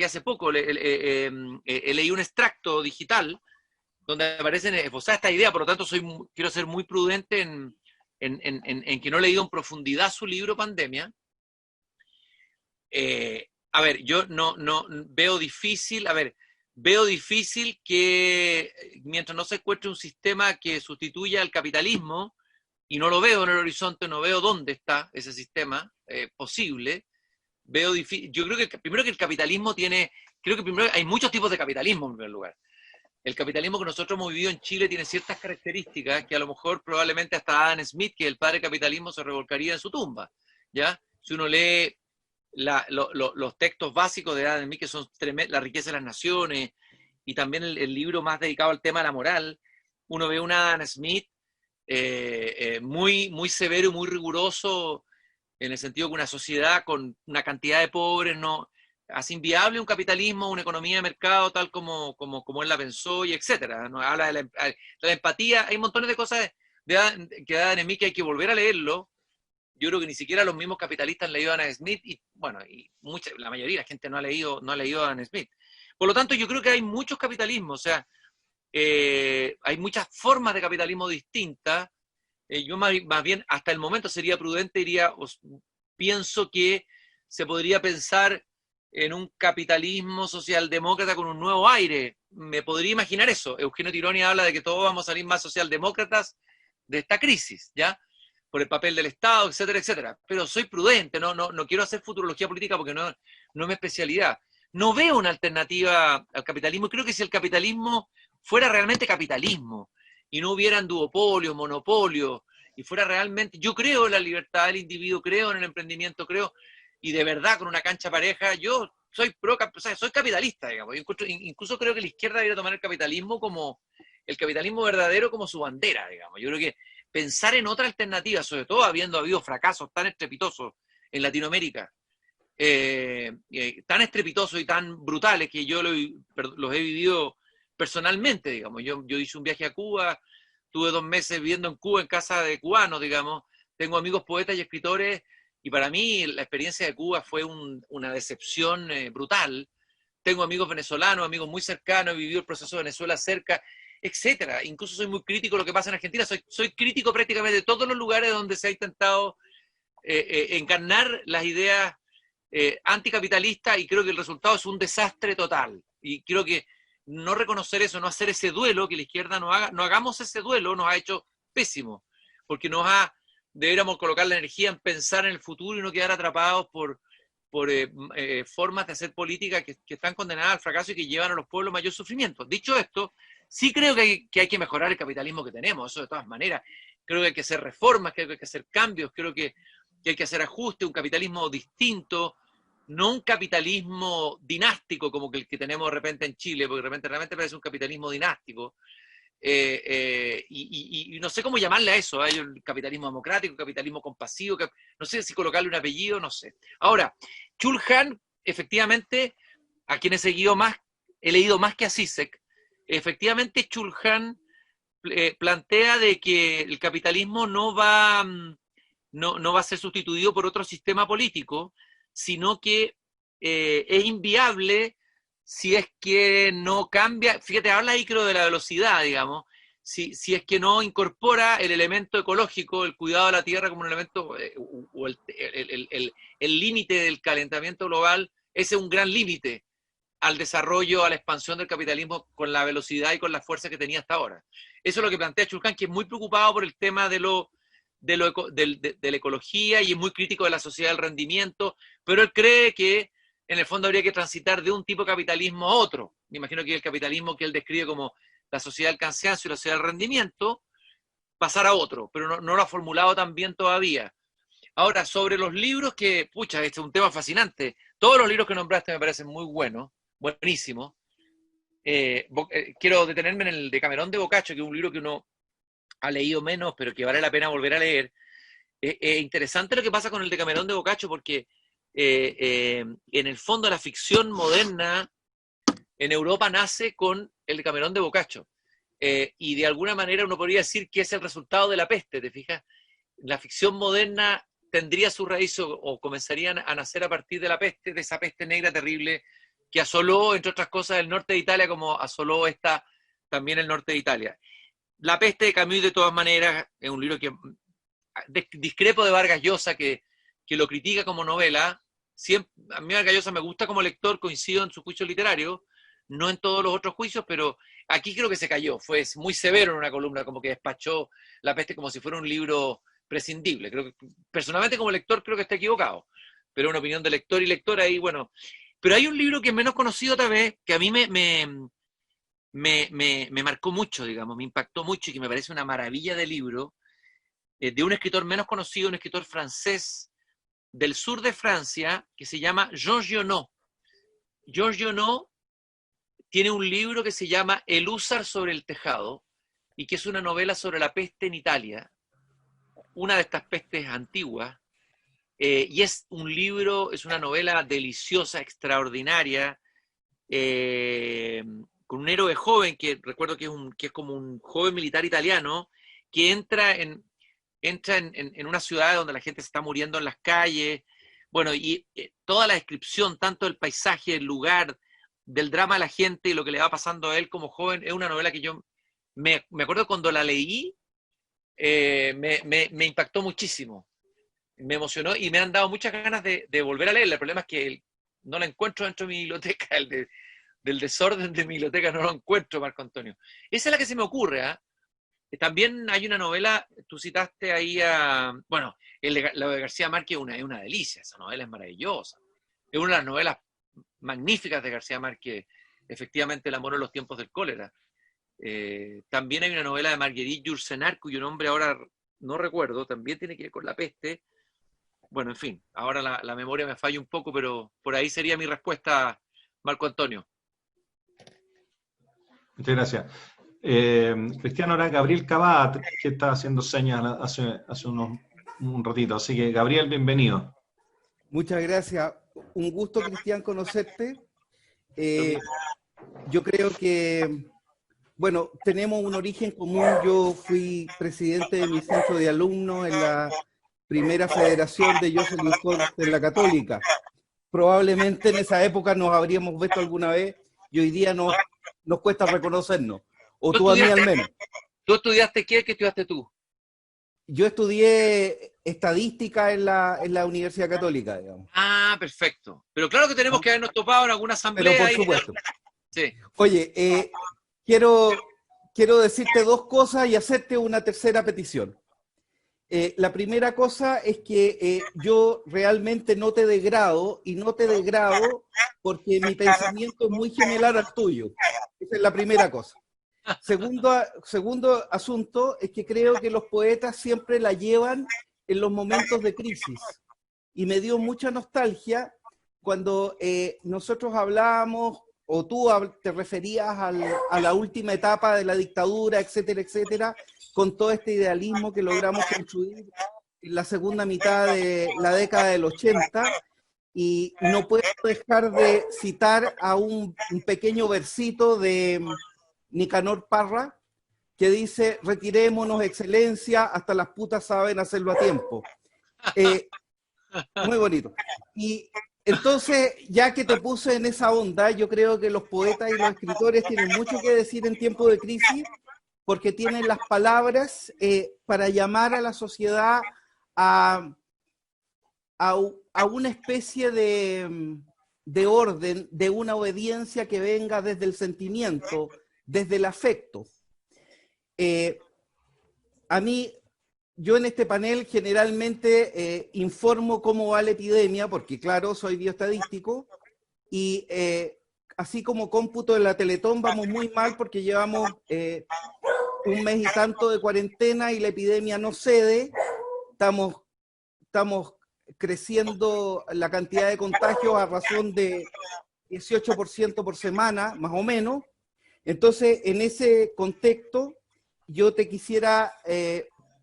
hace poco, leí un extracto digital donde aparecen esbozada esta idea, por lo tanto quiero ser muy prudente en que no he leído en profundidad su libro Pandemia. A ver, yo no veo difícil, veo difícil que mientras no se encuentre un sistema que sustituya al capitalismo, y no lo veo en el horizonte, no veo dónde está ese sistema posible, veo difícil. Yo creo que primero que el capitalismo creo que primero hay muchos tipos de capitalismo en primer lugar. El capitalismo que nosotros hemos vivido en Chile tiene ciertas características que a lo mejor probablemente hasta Adam Smith, que es el padre del capitalismo, se revolcaría en su tumba, ¿ya? Si uno lee los textos básicos de Adam Smith, que son La riqueza de las naciones, y también el libro más dedicado al tema de la moral, uno ve un Adam Smith muy, muy severo y muy riguroso, en el sentido que una sociedad con una cantidad de pobres no hace inviable un capitalismo, una economía de mercado tal como él la pensó, y etcétera. ¿No? Habla de la empatía, hay montones de cosas que Adam Smith que hay que volver a leerlo. Yo creo que ni siquiera los mismos capitalistas han leído a Adam Smith, y bueno, la mayoría de la gente no ha leído a Adam Smith. Por lo tanto, yo creo que hay muchos capitalismos, o sea, hay muchas formas de capitalismo distintas. Yo más bien, hasta el momento sería prudente, pienso que se podría pensar en un capitalismo socialdemócrata con un nuevo aire. Me podría imaginar eso. Eugenio Tironi habla de que todos vamos a salir más socialdemócratas de esta crisis, ¿ya? Por el papel del Estado, etcétera, etcétera. Pero soy prudente, no quiero hacer futurología política porque no es mi especialidad. No veo una alternativa al capitalismo. Creo que si el capitalismo fuera realmente capitalismo y no hubieran duopolios, monopolios, y fuera realmente, yo creo en la libertad del individuo, creo en el emprendimiento, creo, y de verdad con una cancha pareja, yo soy soy capitalista, digamos. Incluso creo que la izquierda debería tomar el capitalismo verdadero como su bandera, digamos. Yo creo que pensar en otra alternativa, sobre todo habiendo habido fracasos tan estrepitosos en Latinoamérica, tan estrepitosos y tan brutales que yo los he vivido personalmente, digamos. Yo hice un viaje a Cuba, tuve 2 meses viviendo en Cuba en casa de cubanos, digamos. Tengo amigos poetas y escritores, y para mí la experiencia de Cuba fue una decepción brutal. Tengo amigos venezolanos, amigos muy cercanos, he vivido el proceso de Venezuela cerca, etcétera. Incluso soy muy crítico de lo que pasa en Argentina. Soy crítico prácticamente de todos los lugares donde se ha intentado encarnar las ideas anticapitalistas, y creo que el resultado es un desastre total. Y creo que no reconocer eso, no hacer ese duelo, que la izquierda no hagamos ese duelo, nos ha hecho pésimo, porque deberíamos colocar la energía en pensar en el futuro y no quedar atrapados por formas de hacer política que están condenadas al fracaso y que llevan a los pueblos mayor sufrimiento. Dicho esto, sí creo que hay que mejorar el capitalismo que tenemos, eso de todas maneras. Creo que hay que hacer reformas, creo que hay que hacer cambios, creo que hay que hacer ajustes, un capitalismo distinto, no un capitalismo dinástico como el que tenemos de repente en Chile, porque de repente realmente parece un capitalismo dinástico. Y no sé cómo llamarle a eso, hay el capitalismo democrático, capitalismo compasivo, no sé si colocarle un apellido, no sé. Ahora, Chul Han, efectivamente, a quien he leído más que a Zizek, efectivamente Chul Han plantea de que el capitalismo no va a ser sustituido por otro sistema político, sino que es inviable si es que no cambia. Fíjate, habla ahí creo de la velocidad, digamos, si es que no incorpora el elemento ecológico, el cuidado de la tierra como un elemento, o el límite del calentamiento global. Ese es un gran límite al desarrollo, a la expansión del capitalismo con la velocidad y con la fuerza que tenía hasta ahora. Eso es lo que plantea Chul Han, que es muy preocupado por el tema de la ecología, y es muy crítico de la sociedad del rendimiento, pero él cree que en el fondo habría que transitar de un tipo de capitalismo a otro. Me imagino que el capitalismo que él describe como la sociedad del cansancio y la sociedad del rendimiento, pasar a otro, pero no lo ha formulado tan bien todavía. Ahora, sobre los libros, que, pucha, este es un tema fascinante. Todos los libros que nombraste me parecen muy buenísimos. Quiero detenerme en el de Camerón de Boccaccio, que es un libro que uno ha leído menos, pero que vale la pena volver a leer. Interesante lo que pasa con el Decamerón de Boccaccio, porque en el fondo la ficción moderna en Europa nace con el Decamerón de Boccaccio. Y de alguna manera uno podría decir que es el resultado de la peste, ¿te fijas? La ficción moderna tendría su raíz o comenzarían a nacer a partir de la peste, de esa peste negra terrible que asoló, entre otras cosas, el norte de Italia, como asoló también el norte de Italia. La peste de Camus, de todas maneras, es un libro que discrepo de Vargas Llosa, que lo critica como novela. Siempre, a mí Vargas Llosa me gusta como lector, coincido en su juicio literario, no en todos los otros juicios, pero aquí creo que se cayó, fue muy severo en una columna, como que despachó La peste como si fuera un libro prescindible. Creo que, personalmente como lector creo que está equivocado, pero es una opinión de lector y lectora y bueno. Pero hay un libro que es menos conocido tal vez, que a mí me marcó mucho, digamos, me impactó mucho y que me parece una maravilla de libro, de un escritor menos conocido, un escritor francés del sur de Francia, que se llama Jean Giono. Jean Giono tiene un libro que se llama El húsar sobre el tejado, y que es una novela sobre la peste en Italia, una de estas pestes antiguas, y es un libro, es una novela deliciosa, extraordinaria, con un héroe joven, que recuerdo que es como un joven militar italiano, que entra en una ciudad donde la gente se está muriendo en las calles, bueno, y toda la descripción, tanto del paisaje, del lugar, del drama de la gente y lo que le va pasando a él como joven, es una novela que yo me acuerdo cuando la leí, me impactó muchísimo, me emocionó y me han dado muchas ganas de volver a leerla. El problema es que no la encuentro dentro de mi biblioteca, del desorden de mi biblioteca no lo encuentro, Marco Antonio. Esa es la que se me ocurre, ¿eh? También hay una novela, tú citaste ahí bueno, la de García Márquez es una delicia, esa novela es maravillosa. Es una de las novelas magníficas de García Márquez, efectivamente, El amor en los tiempos del cólera. También hay una novela de Marguerite Yourcenar, cuyo nombre ahora no recuerdo, también tiene que ver con la peste. Bueno, en fin, ahora la memoria me falla un poco, pero por ahí sería mi respuesta, Marco Antonio. Muchas gracias. Cristiano, ahora Gabriel Cabá, que está haciendo señas hace un ratito. Así que, Gabriel, bienvenido. Muchas gracias. Un gusto, Cristian, conocerte. Yo creo que, bueno, tenemos un origen común. Yo fui presidente de mi centro de alumnos en la primera federación de Jocelyn Hall en la Católica. Probablemente en esa época nos habríamos visto alguna vez y hoy día nos cuesta reconocernos. O tú a mí al menos. ¿Tú estudiaste qué? ¿Qué estudiaste tú? Yo estudié estadística en la Universidad Católica, digamos. Ah, perfecto. Pero claro que tenemos que habernos topado en alguna asamblea. Pero por supuesto. Sí. Oye, quiero decirte dos cosas y hacerte una tercera petición. La primera cosa es que yo realmente no te degrado, y no te degrado porque mi pensamiento es muy similar al tuyo. Esa es la primera cosa. Segundo asunto es que creo que los poetas siempre la llevan en los momentos de crisis. Y me dio mucha nostalgia cuando nosotros hablábamos, o tú te referías a la última etapa de la dictadura, etcétera, etcétera, con todo este idealismo que logramos construir en la segunda mitad de la década del 80, y no puedo dejar de citar a un pequeño versito de Nicanor Parra, que dice: retirémonos, excelencia, hasta las putas saben hacerlo a tiempo. Muy bonito. Y entonces, ya que te puse en esa onda, yo creo que los poetas y los escritores tienen mucho que decir en tiempo de crisis, porque tienen las palabras para llamar a la sociedad a una especie de orden, de una obediencia que venga desde el sentimiento, desde el afecto. A mí, yo en este panel generalmente informo cómo va la epidemia, porque claro, soy bioestadístico, y así como cómputo de la Teletón vamos muy mal porque llevamos un mes y tanto de cuarentena y la epidemia no cede. Estamos creciendo la cantidad de contagios a razón de 18% por semana, más o menos. Entonces, en ese contexto, yo te quisiera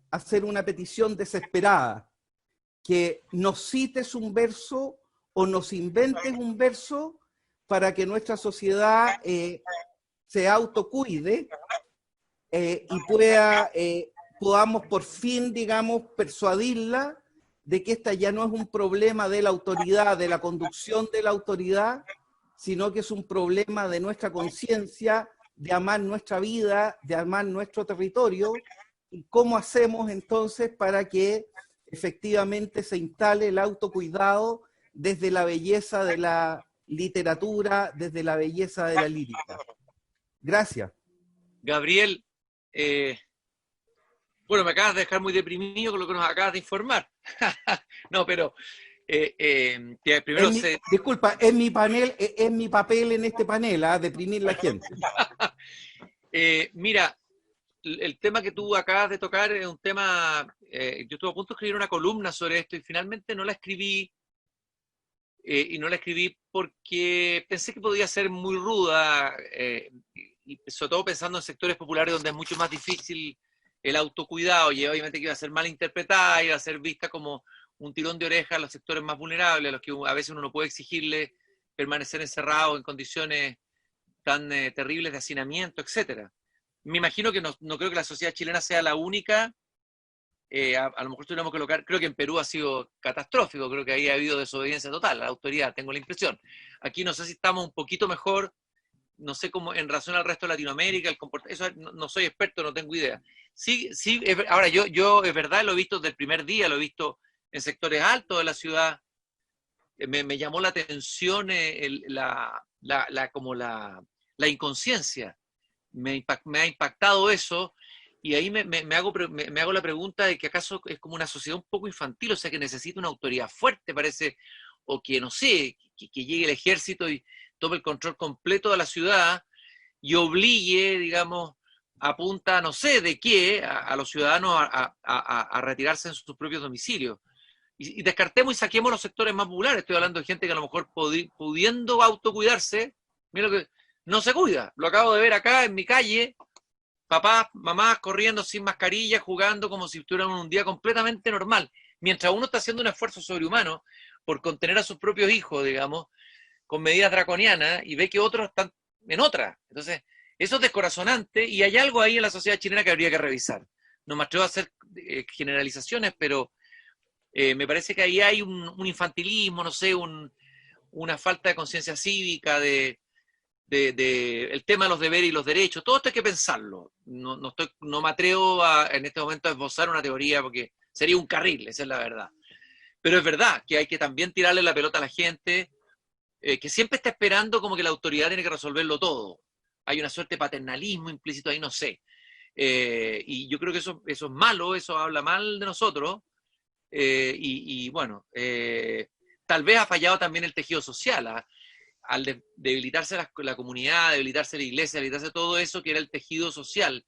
hacer una petición desesperada, que nos cites un verso o nos inventes un verso para que nuestra sociedad se autocuide y podamos por fin, digamos, persuadirla de que esta ya no es un problema de la autoridad, de la conducción de la autoridad, sino que es un problema de nuestra conciencia, de amar nuestra vida, de amar nuestro territorio, y cómo hacemos entonces para que efectivamente se instale el autocuidado desde la belleza de la literatura, desde la belleza de la lírica. Gracias. Gabriel, bueno, me acabas de dejar muy deprimido con lo que nos acabas de informar. No, pero primero disculpa, es mi panel, es mi papel en este panel, deprimir la gente. Mira, el tema que tú acabas de tocar es un tema, yo estuve a punto de escribir una columna sobre esto y finalmente no la escribí, y no la escribí porque pensé que podía ser muy ruda, y sobre todo pensando en sectores populares donde es mucho más difícil el autocuidado, y obviamente que iba a ser mal interpretada, iba a ser vista como un tirón de oreja a los sectores más vulnerables, a los que a veces uno no puede exigirle permanecer encerrado en condiciones tan terribles de hacinamiento, etcétera. Me imagino que no creo que la sociedad chilena sea la única, a lo mejor tuviéramos que colocar, creo que en Perú ha sido catastrófico, creo que ahí ha habido desobediencia total a la autoridad, tengo la impresión. Aquí no sé si estamos un poquito mejor, no sé cómo en relación al resto de Latinoamérica, eso no soy experto, no tengo idea. Sí, ahora yo es verdad, lo he visto desde el primer día, lo he visto en sectores altos de la ciudad, me llamó la atención la inconsciencia, me ha impactado eso, y ahí me hago la pregunta de que acaso es como una sociedad un poco infantil, o sea que necesita una autoridad fuerte, parece, o que no sé, que llegue el ejército y tome el control completo de la ciudad y obligue, digamos, a punta, no sé de qué, a los ciudadanos a retirarse en sus propios domicilios. Y descartemos y saquemos los sectores más populares. Estoy hablando de gente que a lo mejor pudiendo autocuidarse, mira lo que no se cuida. Lo acabo de ver acá en mi calle, papás, mamás corriendo sin mascarilla, jugando como si estuvieran en un día completamente normal. Mientras uno está haciendo un esfuerzo sobrehumano por contener a sus propios hijos, digamos, con medidas draconianas, y ve que otros están en otra. Entonces, eso es descorazonante, y hay algo ahí en la sociedad chilena que habría que revisar. No me atrevo a hacer generalizaciones, pero me parece que ahí hay un infantilismo, no sé, una falta de conciencia cívica, el tema de los deberes y los derechos. Todo esto hay que pensarlo. No me atrevo en este momento a esbozar una teoría porque sería un carril, esa es la verdad. Pero es verdad que hay que también tirarle la pelota a la gente, que siempre está esperando como que la autoridad tiene que resolverlo todo. Hay una suerte de paternalismo implícito ahí, no sé. Y yo creo que eso es malo, eso habla mal de nosotros. Y bueno, tal vez ha fallado también el tejido social, al debilitarse la comunidad, debilitarse la iglesia, debilitarse todo eso que era el tejido social,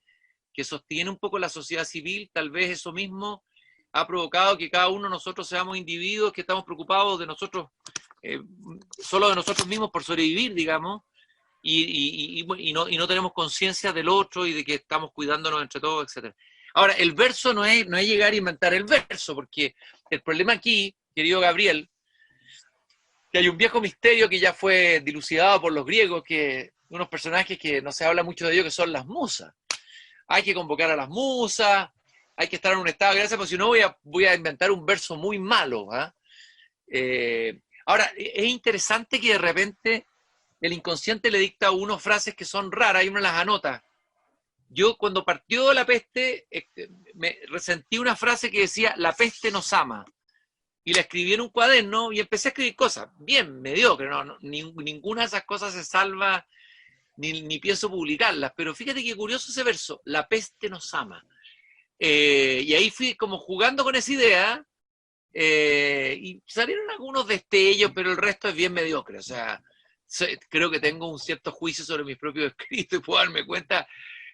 que sostiene un poco la sociedad civil. Tal vez eso mismo ha provocado que cada uno de nosotros seamos individuos que estamos preocupados de nosotros, solo de nosotros mismos por sobrevivir, digamos, y no tenemos conciencia del otro y de que estamos cuidándonos entre todos, etc. Ahora, el verso no es llegar a inventar el verso, porque el problema aquí, querido Gabriel, que hay un viejo misterio que ya fue dilucidado por los griegos, que unos personajes que no se habla mucho de ellos, que son las musas. Hay que convocar a las musas, hay que estar en un estado de gracia, porque si no voy a inventar un verso muy malo. Ahora, es interesante que de repente el inconsciente le dicta a uno frases que son raras y uno las anota. Yo cuando partió la peste, me resentí una frase que decía, la peste nos ama. Y la escribí en un cuaderno y empecé a escribir cosas bien mediocres, ninguna de esas cosas se salva, ni pienso publicarlas, pero fíjate qué curioso ese verso, la peste nos ama. Y ahí fui como jugando con esa idea, y salieron algunos destellos, pero el resto es bien mediocre. O sea, creo que tengo un cierto juicio sobre mis propios escritos y puedo darme cuenta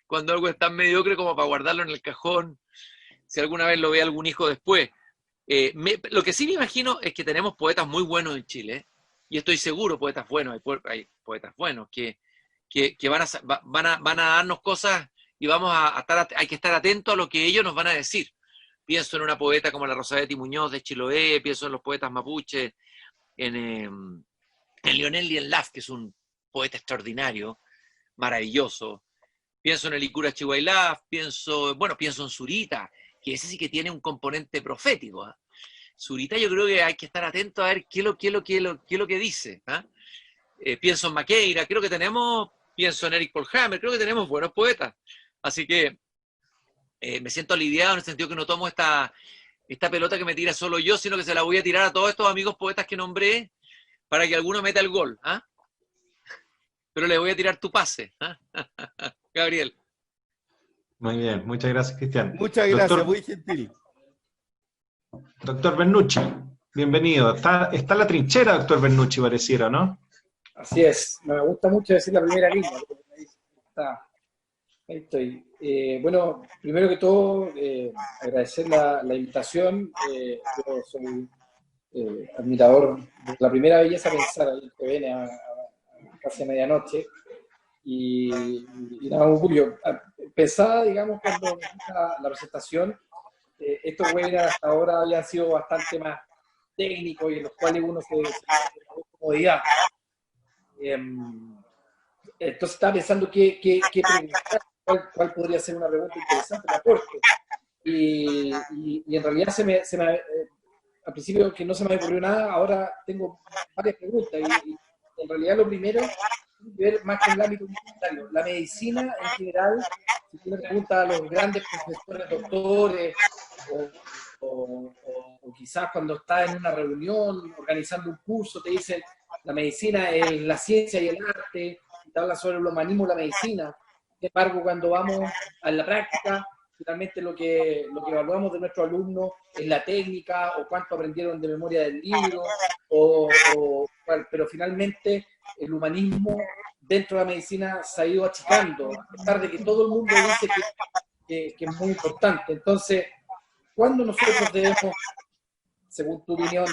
cuando algo es tan mediocre como para guardarlo en el cajón, si alguna vez lo ve algún hijo después. Lo que sí me imagino es que tenemos poetas muy buenos en Chile, y estoy seguro, poetas buenos, hay poetas buenos que van a darnos cosas y hay que estar atentos a lo que ellos nos van a decir. Pienso en una poeta como la Rosabetti Muñoz de Chiloé, pienso en los poetas mapuche, en Lionel Lienlaf, que es un poeta extraordinario, maravilloso. Pienso en el Icura Chihuailaf, pienso en Zurita, que ese sí que tiene un componente profético. Zurita yo creo que hay que estar atento a ver qué es lo que dice. Pienso en Maqueira, pienso en Eric Polhammer, creo que tenemos buenos poetas. Así que me siento aliviado en el sentido que no tomo esta pelota que me tira solo yo, sino que se la voy a tirar a todos estos amigos poetas que nombré para que alguno meta el gol. Pero le voy a tirar tu pase. Gabriel. Muy bien, muchas gracias, Cristian. Muchas gracias, muy gentil. Doctor Bernucci, bienvenido. Está en la trinchera, doctor Bernucci, pareciera, ¿no? Así es, me gusta mucho decir la primera línea. Ahí estoy. Bueno, primero que todo, agradecer la invitación. Yo soy admirador de la primera belleza pensar, ahí que viene a casi a medianoche. Y nada, un orgullo. Pensaba, digamos, cuando la presentación, estos webinars hasta ahora habían sido bastante más técnicos y en los cuales uno se comodidad. Entonces estaba pensando qué preguntar, cuál podría ser una pregunta interesante de aporte. Y en realidad al principio que no se me ocurrió nada, ahora tengo varias preguntas. Y en realidad lo primero es ver más que en el ámbito universitario. La medicina en general, si uno pregunta a los grandes profesores, doctores, o quizás cuando está en una reunión, organizando un curso, te dicen la medicina es la ciencia y el arte, y te habla sobre el humanismo y la medicina. Sin embargo, cuando vamos a la práctica, finalmente lo que evaluamos de nuestros alumnos es la técnica, o cuánto aprendieron de memoria del libro, pero finalmente el humanismo dentro de la medicina se ha ido achicando, a pesar de que todo el mundo dice que es muy importante. Entonces, ¿cuándo nosotros debemos, según tu opinión,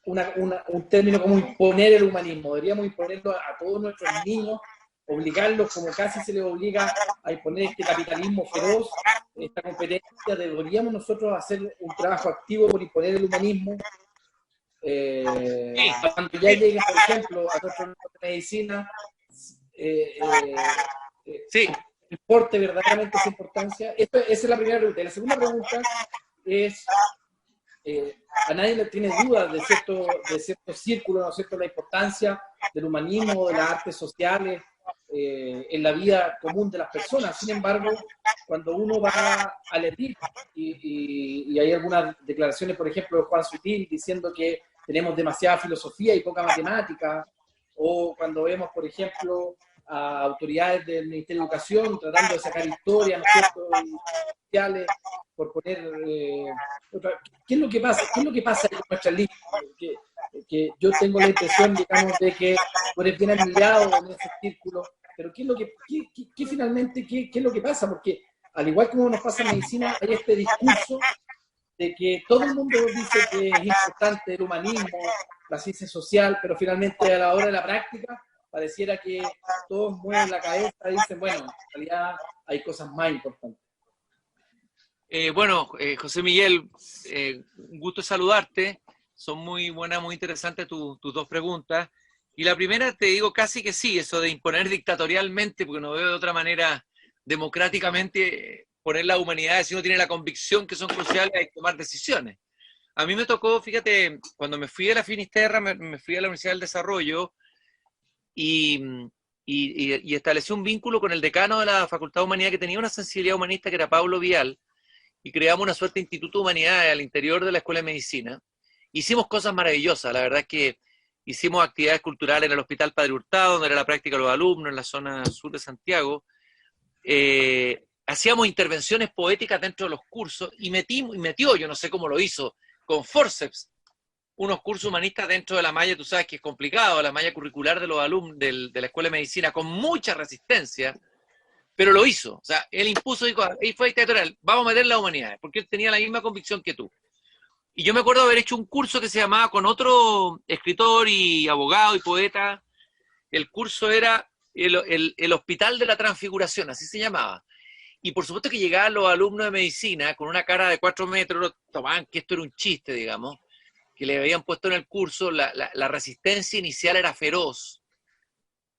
un término como imponer el humanismo? ¿Deberíamos imponerlo a todos nuestros niños, obligarlos como casi se les obliga a imponer este capitalismo feroz, esta competencia? ¿Deberíamos nosotros hacer un trabajo activo por imponer el humanismo? Cuando ya lleguen, por ejemplo, a nuestra medicina, ¿importe verdaderamente esa importancia? Esa es la primera pregunta. Y la segunda pregunta es, a nadie le tiene dudas de ciertos círculos, ¿no es cierto?, la importancia del humanismo, de las artes sociales, en la vida común de las personas. Sin embargo, cuando uno va a leer, y hay algunas declaraciones, por ejemplo, de Juan Sutil, diciendo que tenemos demasiada filosofía y poca matemática, o cuando vemos, por ejemplo, a autoridades del Ministerio de Educación tratando de sacar historias, ¿no es cierto?, sociales, por poner... ¿Qué es lo que pasa? ¿Qué es lo que pasa con nuestras listas? Que yo tengo la impresión, digamos, de que tú eres bien afiliado en ese círculo, pero ¿qué es lo que pasa? Porque al igual como nos pasa en medicina, hay este discurso de que todo el mundo dice que es importante el humanismo, la ciencia social, pero finalmente a la hora de la práctica pareciera que todos mueven la cabeza y dicen, bueno, en realidad hay cosas más importantes. José Miguel, un gusto saludarte. Son muy buenas, muy interesantes tus dos preguntas. Y la primera te digo casi que sí, eso de imponer dictatorialmente, porque no veo de otra manera democráticamente poner la humanidad, si uno tiene la convicción que son cruciales, hay que tomar decisiones. A mí me tocó, fíjate, cuando me fui a la Finisterra, me fui a la Universidad del Desarrollo y establecí un vínculo con el decano de la Facultad de Humanidad que tenía una sensibilidad humanista, que era Pablo Vial, y creamos una suerte de Instituto de Humanidades al interior de la Escuela de Medicina. Hicimos cosas maravillosas, la verdad es que hicimos actividades culturales en el Hospital Padre Hurtado, donde era la práctica de los alumnos, en la zona sur de Santiago. Hacíamos intervenciones poéticas dentro de los cursos y metió, yo no sé cómo lo hizo, con forceps, unos cursos humanistas dentro de la malla, tú sabes que es complicado, la malla curricular de los alumnos de la Escuela de Medicina, con mucha resistencia, pero lo hizo. O sea, él impuso, dijo, ahí fue dictatorial, vamos a meter la humanidad, porque él tenía la misma convicción que tú. Y yo me acuerdo haber hecho un curso que se llamaba, con otro escritor y abogado y poeta, el curso era el Hospital de la Transfiguración, así se llamaba. Y por supuesto que llegaban los alumnos de medicina con una cara de 4 metros, tomaban que esto era un chiste, digamos, que le habían puesto en el curso, la resistencia inicial era feroz.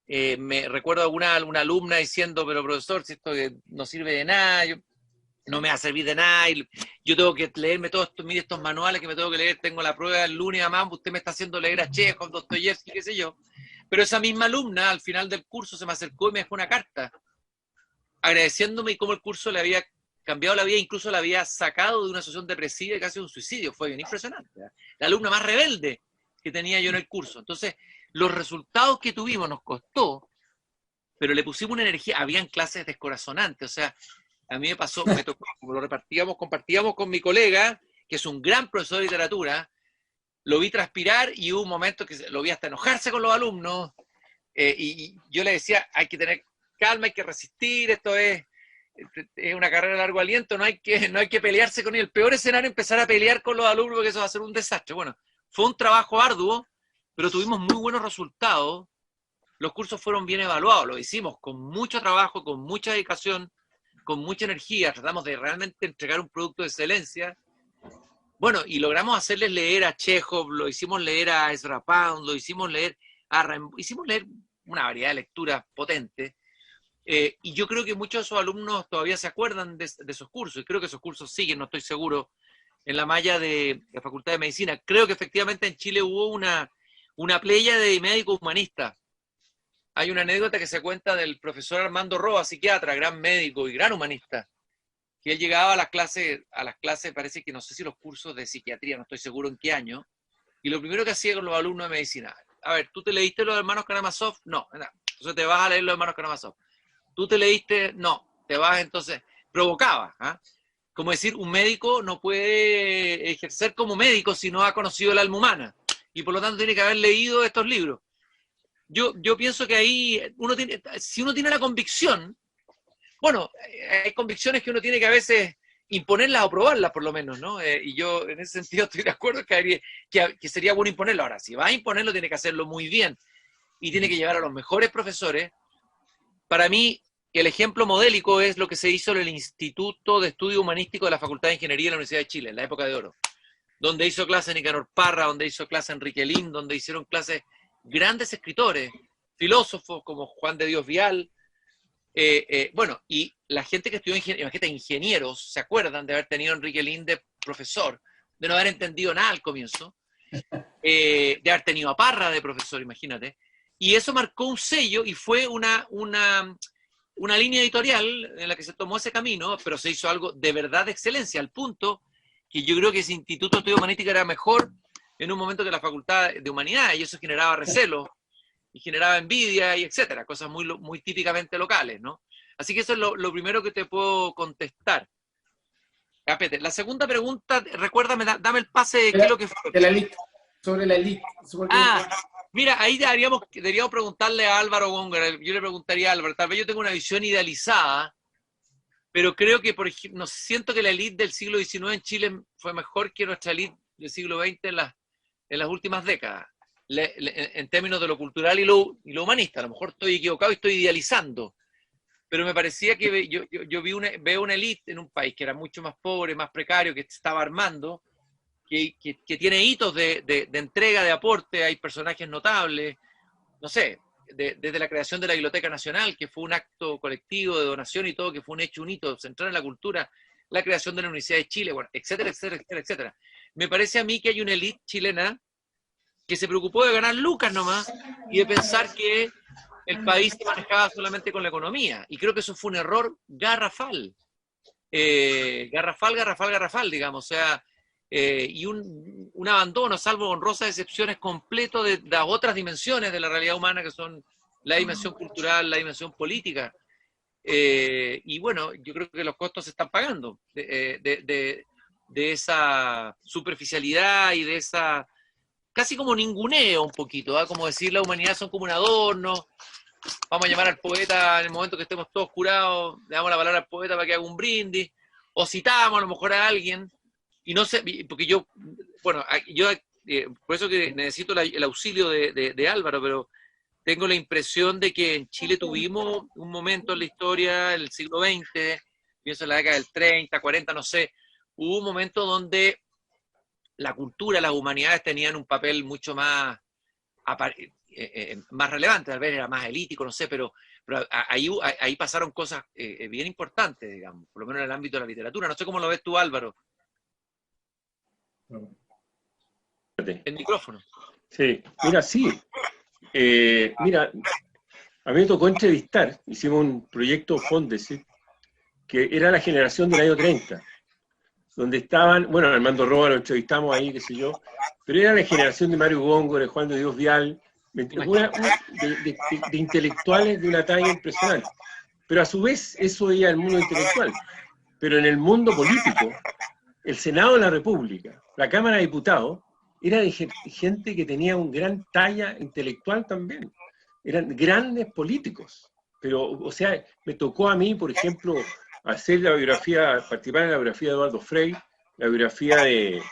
Me recuerdo a una alumna diciendo, pero profesor, si esto no sirve de nada, no me va a servir de nada, y yo tengo que leerme todos estos, mire estos manuales que me tengo que leer, tengo la prueba el lunes, además, usted me está haciendo leer a Chekhov, Dostoyevsky, qué sé yo. Pero esa misma alumna, al final del curso, se me acercó y me dejó una carta, agradeciéndome y cómo el curso le había cambiado la vida, incluso la había sacado de una situación depresiva y casi un suicidio. Fue bien impresionante, ¿eh? La alumna más rebelde que tenía yo en el curso. Entonces, los resultados que tuvimos nos costó, pero le pusimos una energía. Habían clases descorazonantes, o sea, a mí me pasó, me tocó, como lo compartíamos con mi colega, que es un gran profesor de literatura, lo vi transpirar y hubo un momento que lo vi hasta enojarse con los alumnos, y yo le decía, hay que tener calma, hay que resistir, esto es una carrera de largo aliento, no hay que pelearse con él. El peor escenario es empezar a pelear con los alumnos, porque eso va a ser un desastre. Bueno, fue un trabajo arduo, pero tuvimos muy buenos resultados. Los cursos fueron bien evaluados, lo hicimos con mucho trabajo, con mucha dedicación, con mucha energía, tratamos de realmente entregar un producto de excelencia. Bueno, y logramos hacerles leer a Chekhov, lo hicimos leer a Ezra Pound, lo hicimos leer a Rimbaud, hicimos leer una variedad de lecturas potentes. Y yo creo que muchos de esos alumnos todavía se acuerdan de esos cursos, y creo que esos cursos siguen, no estoy seguro, en la malla de la Facultad de Medicina. Creo que efectivamente en Chile hubo una playa de médicos humanistas. Hay una anécdota que se cuenta del profesor Armando Roa, psiquiatra, gran médico y gran humanista, que él llegaba a las clases, parece que no sé si los cursos de psiquiatría, no estoy seguro en qué año, y lo primero que hacía con los alumnos de medicina, a ver, ¿tú te leíste los hermanos Karamazov? No, entonces te vas a leer los hermanos Karamazov. ¿Tú te leíste? No, te vas entonces, provocaba, ¿eh? Como decir, un médico no puede ejercer como médico si no ha conocido el alma humana, y por lo tanto tiene que haber leído estos libros. Yo pienso que ahí, si uno tiene la convicción, bueno, hay convicciones que uno tiene que a veces imponerlas o probarlas por lo menos, ¿no? Y yo en ese sentido estoy de acuerdo que sería bueno imponerlo. Ahora, si va a imponerlo, tiene que hacerlo muy bien y tiene que llevar a los mejores profesores. Para mí, el ejemplo modélico es lo que se hizo en el Instituto de Estudio Humanístico de la Facultad de Ingeniería de la Universidad de Chile, en la época de oro, donde hizo clase Nicanor Parra, donde hizo clase Enrique Lin, donde hicieron clases grandes escritores, filósofos como Juan de Dios Vial. Bueno, y la gente que estudió ingenieros se acuerdan de haber tenido a Enrique Lin de profesor, de no haber entendido nada al comienzo, de haber tenido a Parra de profesor, imagínate. Y eso marcó un sello y fue una línea editorial en la que se tomó ese camino, pero se hizo algo de verdad de excelencia, al punto que yo creo que ese Instituto de Estudio Humanístico era mejor en un momento que la Facultad de Humanidades, y eso generaba recelo, y generaba envidia, y etcétera, cosas muy típicamente locales, ¿no? Así que eso es lo primero que te puedo contestar. Capete, la segunda pregunta, recuérdame, dame el pase de qué es lo que fue. De la elite, sobre la elite. Mira, ahí deberíamos preguntarle a Álvaro Góngora. Yo le preguntaría a Álvaro, tal vez yo tengo una visión idealizada, pero creo que, por ejemplo, no siento que la elite del siglo XIX en Chile fue mejor que nuestra elite del siglo XX en las últimas décadas, en términos de lo cultural y lo humanista. A lo mejor estoy equivocado y estoy idealizando, pero me parecía que yo veo una elite en un país que era mucho más pobre, más precario, que estaba armando, que tiene hitos de entrega, de aporte. Hay personajes notables, no sé, desde la creación de la Biblioteca Nacional, que fue un acto colectivo de donación y todo, que fue un hito central en la cultura, la creación de la Universidad de Chile, bueno, etcétera, etcétera, etcétera, etcétera. Me parece a mí que hay una élite chilena que se preocupó de ganar lucas nomás y de pensar que el país se manejaba solamente con la economía. Y creo que eso fue un error garrafal. Garrafal, digamos. O sea, y un abandono, salvo honrosas excepciones, completo de las otras dimensiones de la realidad humana, que son la dimensión cultural, la dimensión política. Y bueno, yo creo que los costos se están pagando de esa superficialidad y de esa casi como ninguneo un poquito, ¿eh? Como decir la humanidad son como un adorno, vamos a llamar al poeta en el momento que estemos todos curados, le damos la palabra al poeta para que haga un brindis, o citamos a lo mejor a alguien, y no sé, porque yo por eso que necesito el auxilio de Álvaro, pero tengo la impresión de que en Chile tuvimos un momento en la historia del siglo XX, pienso en la década del 30, 40, no sé, hubo un momento donde la cultura, las humanidades tenían un papel mucho más, más relevante, tal vez era más elítico, no sé, pero ahí pasaron cosas bien importantes, digamos, por lo menos en el ámbito de la literatura. No sé cómo lo ves tú, Álvaro. El micrófono. Sí, mira, sí. Mira, a mí me tocó entrevistar, hicimos un proyecto Fondesit, que era la generación del año 30, donde estaban, bueno, Armando Roa lo entrevistamos ahí, qué sé yo, pero era la generación de Mario Góngora, de Juan de Dios Vial, de intelectuales de una talla impresionante. Pero a su vez, eso era el mundo intelectual. Pero en el mundo político, el Senado de la República, la Cámara de Diputados, era de gente que tenía una gran talla intelectual también. Eran grandes políticos. Pero, o sea, me tocó a mí, por ejemplo, hacer la biografía, participar en la biografía de Eduardo Frei, la biografía de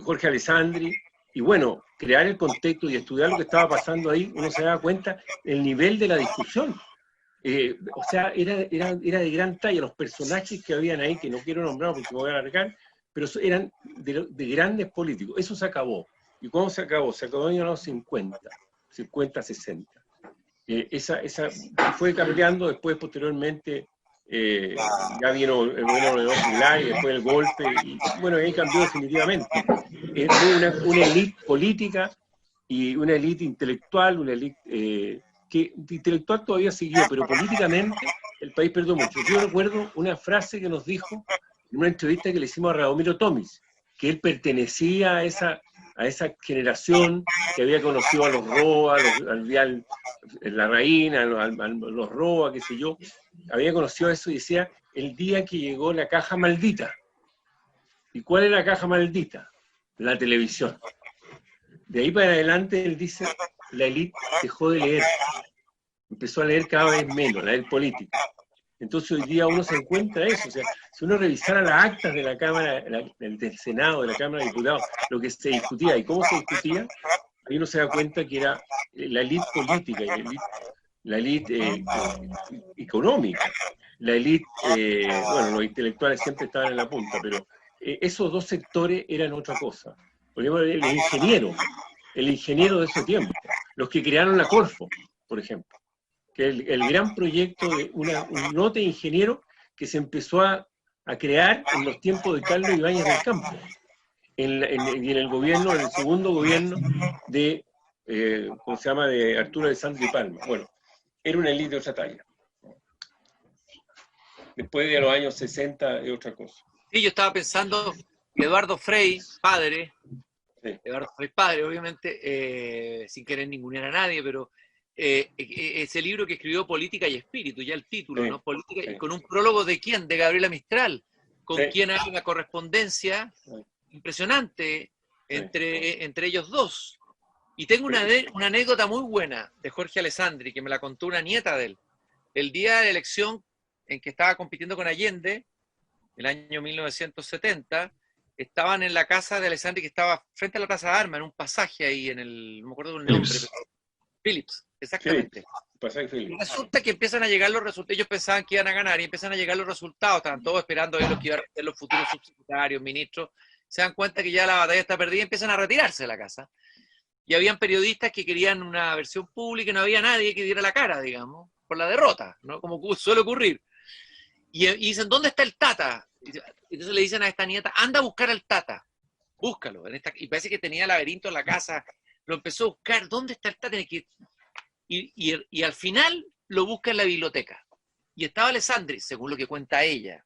Jorge Alessandri, y bueno, crear el contexto y estudiar lo que estaba pasando ahí, uno se daba cuenta del nivel de la discusión. O sea, era de gran talla, los personajes que habían ahí, que no quiero nombrar porque me voy a alargar, pero eran de grandes políticos. Eso se acabó. ¿Y cuándo se acabó? Se acabó en los 50, 60. Esa fue cambiando después, posteriormente, ya vino el gobierno de Milay, y después el golpe, y bueno, ahí cambió definitivamente. Una élite política y una élite intelectual, una élite que intelectual todavía siguió, pero políticamente el país perdió mucho. Yo recuerdo una frase que nos dijo en una entrevista que le hicimos a Radomiro Tomic, que él pertenecía a esa generación que había conocido a los Roa, al Vial Larraín, a los Roa, qué sé yo, había conocido eso y decía, el día que llegó la caja maldita. ¿Y cuál es la caja maldita? La televisión. De ahí para adelante él dice, la élite dejó de leer, empezó a leer cada vez menos, a leer política. Entonces hoy día uno se encuentra eso, o sea, si uno revisara las actas de la Cámara, del Senado, de la Cámara de Diputados, lo que se discutía y cómo se discutía, ahí uno se da cuenta que era la élite política, y la élite económica, la élite, bueno, los intelectuales siempre estaban en la punta, pero esos dos sectores eran otra cosa. Por ejemplo, el ingeniero de ese tiempo, los que crearon la Corfo, por ejemplo, que el gran proyecto de un lote de ingeniero que se empezó a crear en los tiempos de Carlos Ibáñez del Campo, en el gobierno, en el segundo gobierno de, ¿cómo se llama?, de Arturo Alessandri Palma. Bueno, era una élite de otra talla. Después de los años 60 es otra cosa. Sí, yo estaba pensando que Eduardo Frei, padre, Sí. Eduardo Frei, padre, obviamente, sin querer ningunear a nadie, pero ese libro que escribió Política y Espíritu, ya el título, Sí, ¿no? Política, sí. y con un prólogo de quién, de Gabriela Mistral, con Sí. quien hay una correspondencia impresionante entre ellos dos. Y tengo una anécdota muy buena de Jorge Alessandri, que me la contó una nieta de él. El día de la elección en que estaba compitiendo con Allende, el año 1970, estaban en la casa de Alessandri, que estaba frente a la Plaza de Armas, en un pasaje ahí, no me acuerdo del nombre. Phillips, exactamente. Y resulta que empiezan a llegar los resultados, ellos pensaban que iban a ganar, y empiezan a llegar los resultados, estaban todos esperando a ver los que iban a ser los futuros subsecretarios, ministros, se dan cuenta que ya la batalla está perdida y empiezan a retirarse de la casa. Y habían periodistas que querían una versión pública y no había nadie que diera la cara, digamos, por la derrota, ¿no? Como suele ocurrir. Y dicen, ¿dónde está el Tata? Entonces le dicen a esta nieta, anda a buscar al Tata, búscalo. Y parece que tenía laberinto en la casa, lo empezó a buscar, ¿dónde está el Tata? Y al final lo busca en la biblioteca. Y estaba Alessandri, según lo que cuenta ella.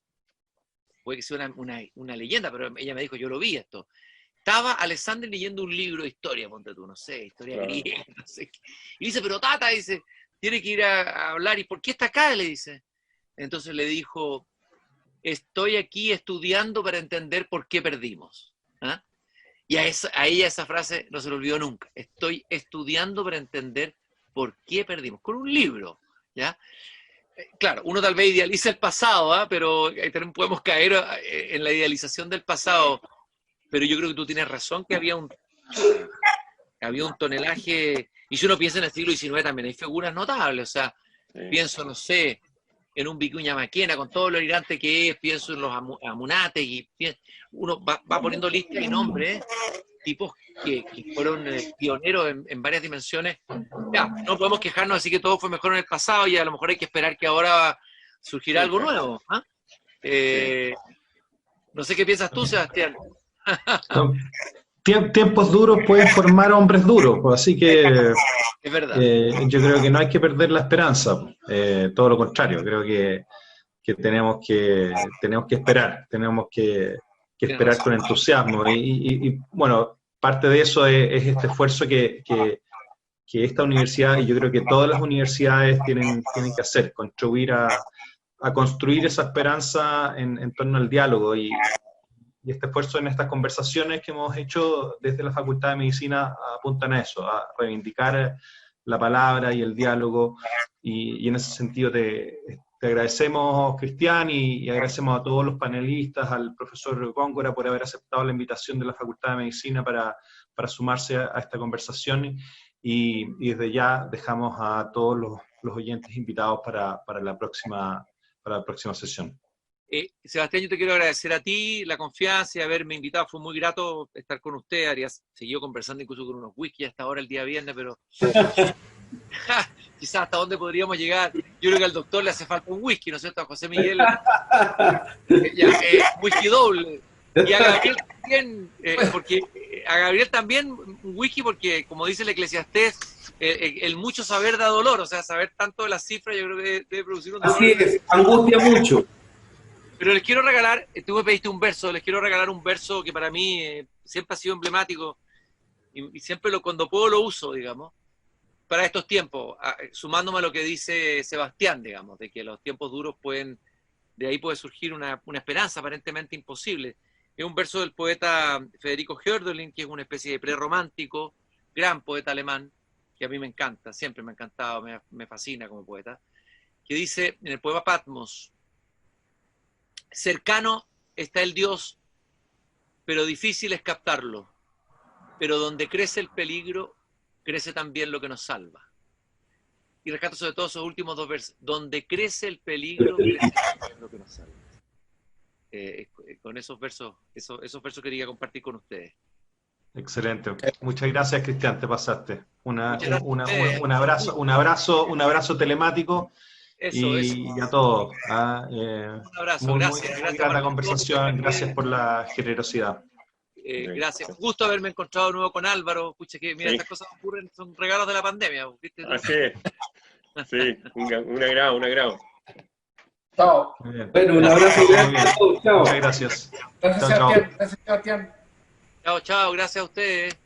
Puede que sea una leyenda, pero ella me dijo, yo lo vi esto. Estaba Alessandri leyendo un libro de historia, ponte tú, no sé, historia griega, no sé. Y dice, pero Tata, dice, tiene que ir a hablar. ¿Y por qué está acá? Le dice. Entonces le dijo, estoy aquí estudiando para entender por qué perdimos. ¿Ah? Y a ella esa frase no se le olvidó nunca. Estoy estudiando para entender por qué perdimos. Con un libro, ¿ya? Claro, uno tal vez idealiza el pasado, ¿eh? Pero también podemos caer en la idealización del pasado. Pero yo creo que tú tienes razón que había había un tonelaje, y si uno piensa en el siglo XIX también hay figuras notables, o sea, pienso, no sé, en un Vicuña Maquena, con todo lo elegante que es, pienso en los Amunátegui, uno va poniendo listas y nombres, tipos que fueron pioneros en varias dimensiones. Ya, no podemos quejarnos, así que todo fue mejor en el pasado y a lo mejor hay que esperar que ahora surgirá algo nuevo. ¿Ah? No sé qué piensas tú, Sebastián. Tiempos duros pueden formar hombres duros, pues, así que es verdad. Yo creo que no hay que perder la esperanza, todo lo contrario, creo que tenemos que esperar, tenemos que esperar con entusiasmo y bueno, parte de eso es este esfuerzo que esta universidad, y yo creo que todas las universidades tienen que hacer, contribuir a construir esa esperanza en torno al diálogo y este esfuerzo en estas conversaciones que hemos hecho desde la Facultad de Medicina apuntan a eso, a reivindicar la palabra y el diálogo, y en ese sentido te agradecemos, Cristian, y agradecemos a todos los panelistas, al profesor Góngora por haber aceptado la invitación de la Facultad de Medicina para sumarse a esta conversación, y desde ya dejamos a todos los oyentes invitados para la próxima sesión. Sebastián, yo te quiero agradecer a ti la confianza y haberme invitado. Fue muy grato estar con usted. Harías seguido conversando incluso con unos whisky hasta ahora el día viernes, pero quizás hasta dónde podríamos llegar. Yo creo que al doctor le hace falta un whisky, ¿no es cierto? A José Miguel, whisky doble. Y a Gabriel también, porque a Gabriel también un whisky, porque como dice el Eclesiastés, el mucho saber da dolor, o sea, saber tanto de las cifras yo creo que debe producir un dolor. Así es, angustia mucho. Pero les quiero regalar, tú me pediste un verso, les quiero regalar un verso que para mí siempre ha sido emblemático y siempre cuando puedo lo uso, digamos, para estos tiempos, sumándome a lo que dice Sebastián, digamos, de que los tiempos duros de ahí puede surgir una esperanza aparentemente imposible. Es un verso del poeta Federico Hölderlin, que es una especie de prerromántico, gran poeta alemán, que a mí me encanta, siempre me ha encantado, me fascina como poeta, que dice en el poema Patmos: cercano está el Dios, pero difícil es captarlo. Pero donde crece el peligro, crece también lo que nos salva. Y rescato sobre todo esos últimos dos versos. Donde crece el peligro, crece también lo que nos salva. Con esos versos quería compartir con ustedes. Excelente. Muchas gracias, Cristian, te pasaste. Un abrazo telemático. Y a todos. Un abrazo, muy gracias. grata conversación, gracias por la generosidad. Gracias. Justo haberme encontrado de nuevo con Álvaro. Escucha que, mira, estas cosas ocurren, son regalos de la pandemia. ¿Viste? Así es. Sí, un agrado. Chao. Bueno, un abrazo. Chao. Muchas gracias. Gracias, Chao. Sebastián. Gracias, Sebastián. Chao, gracias a ustedes.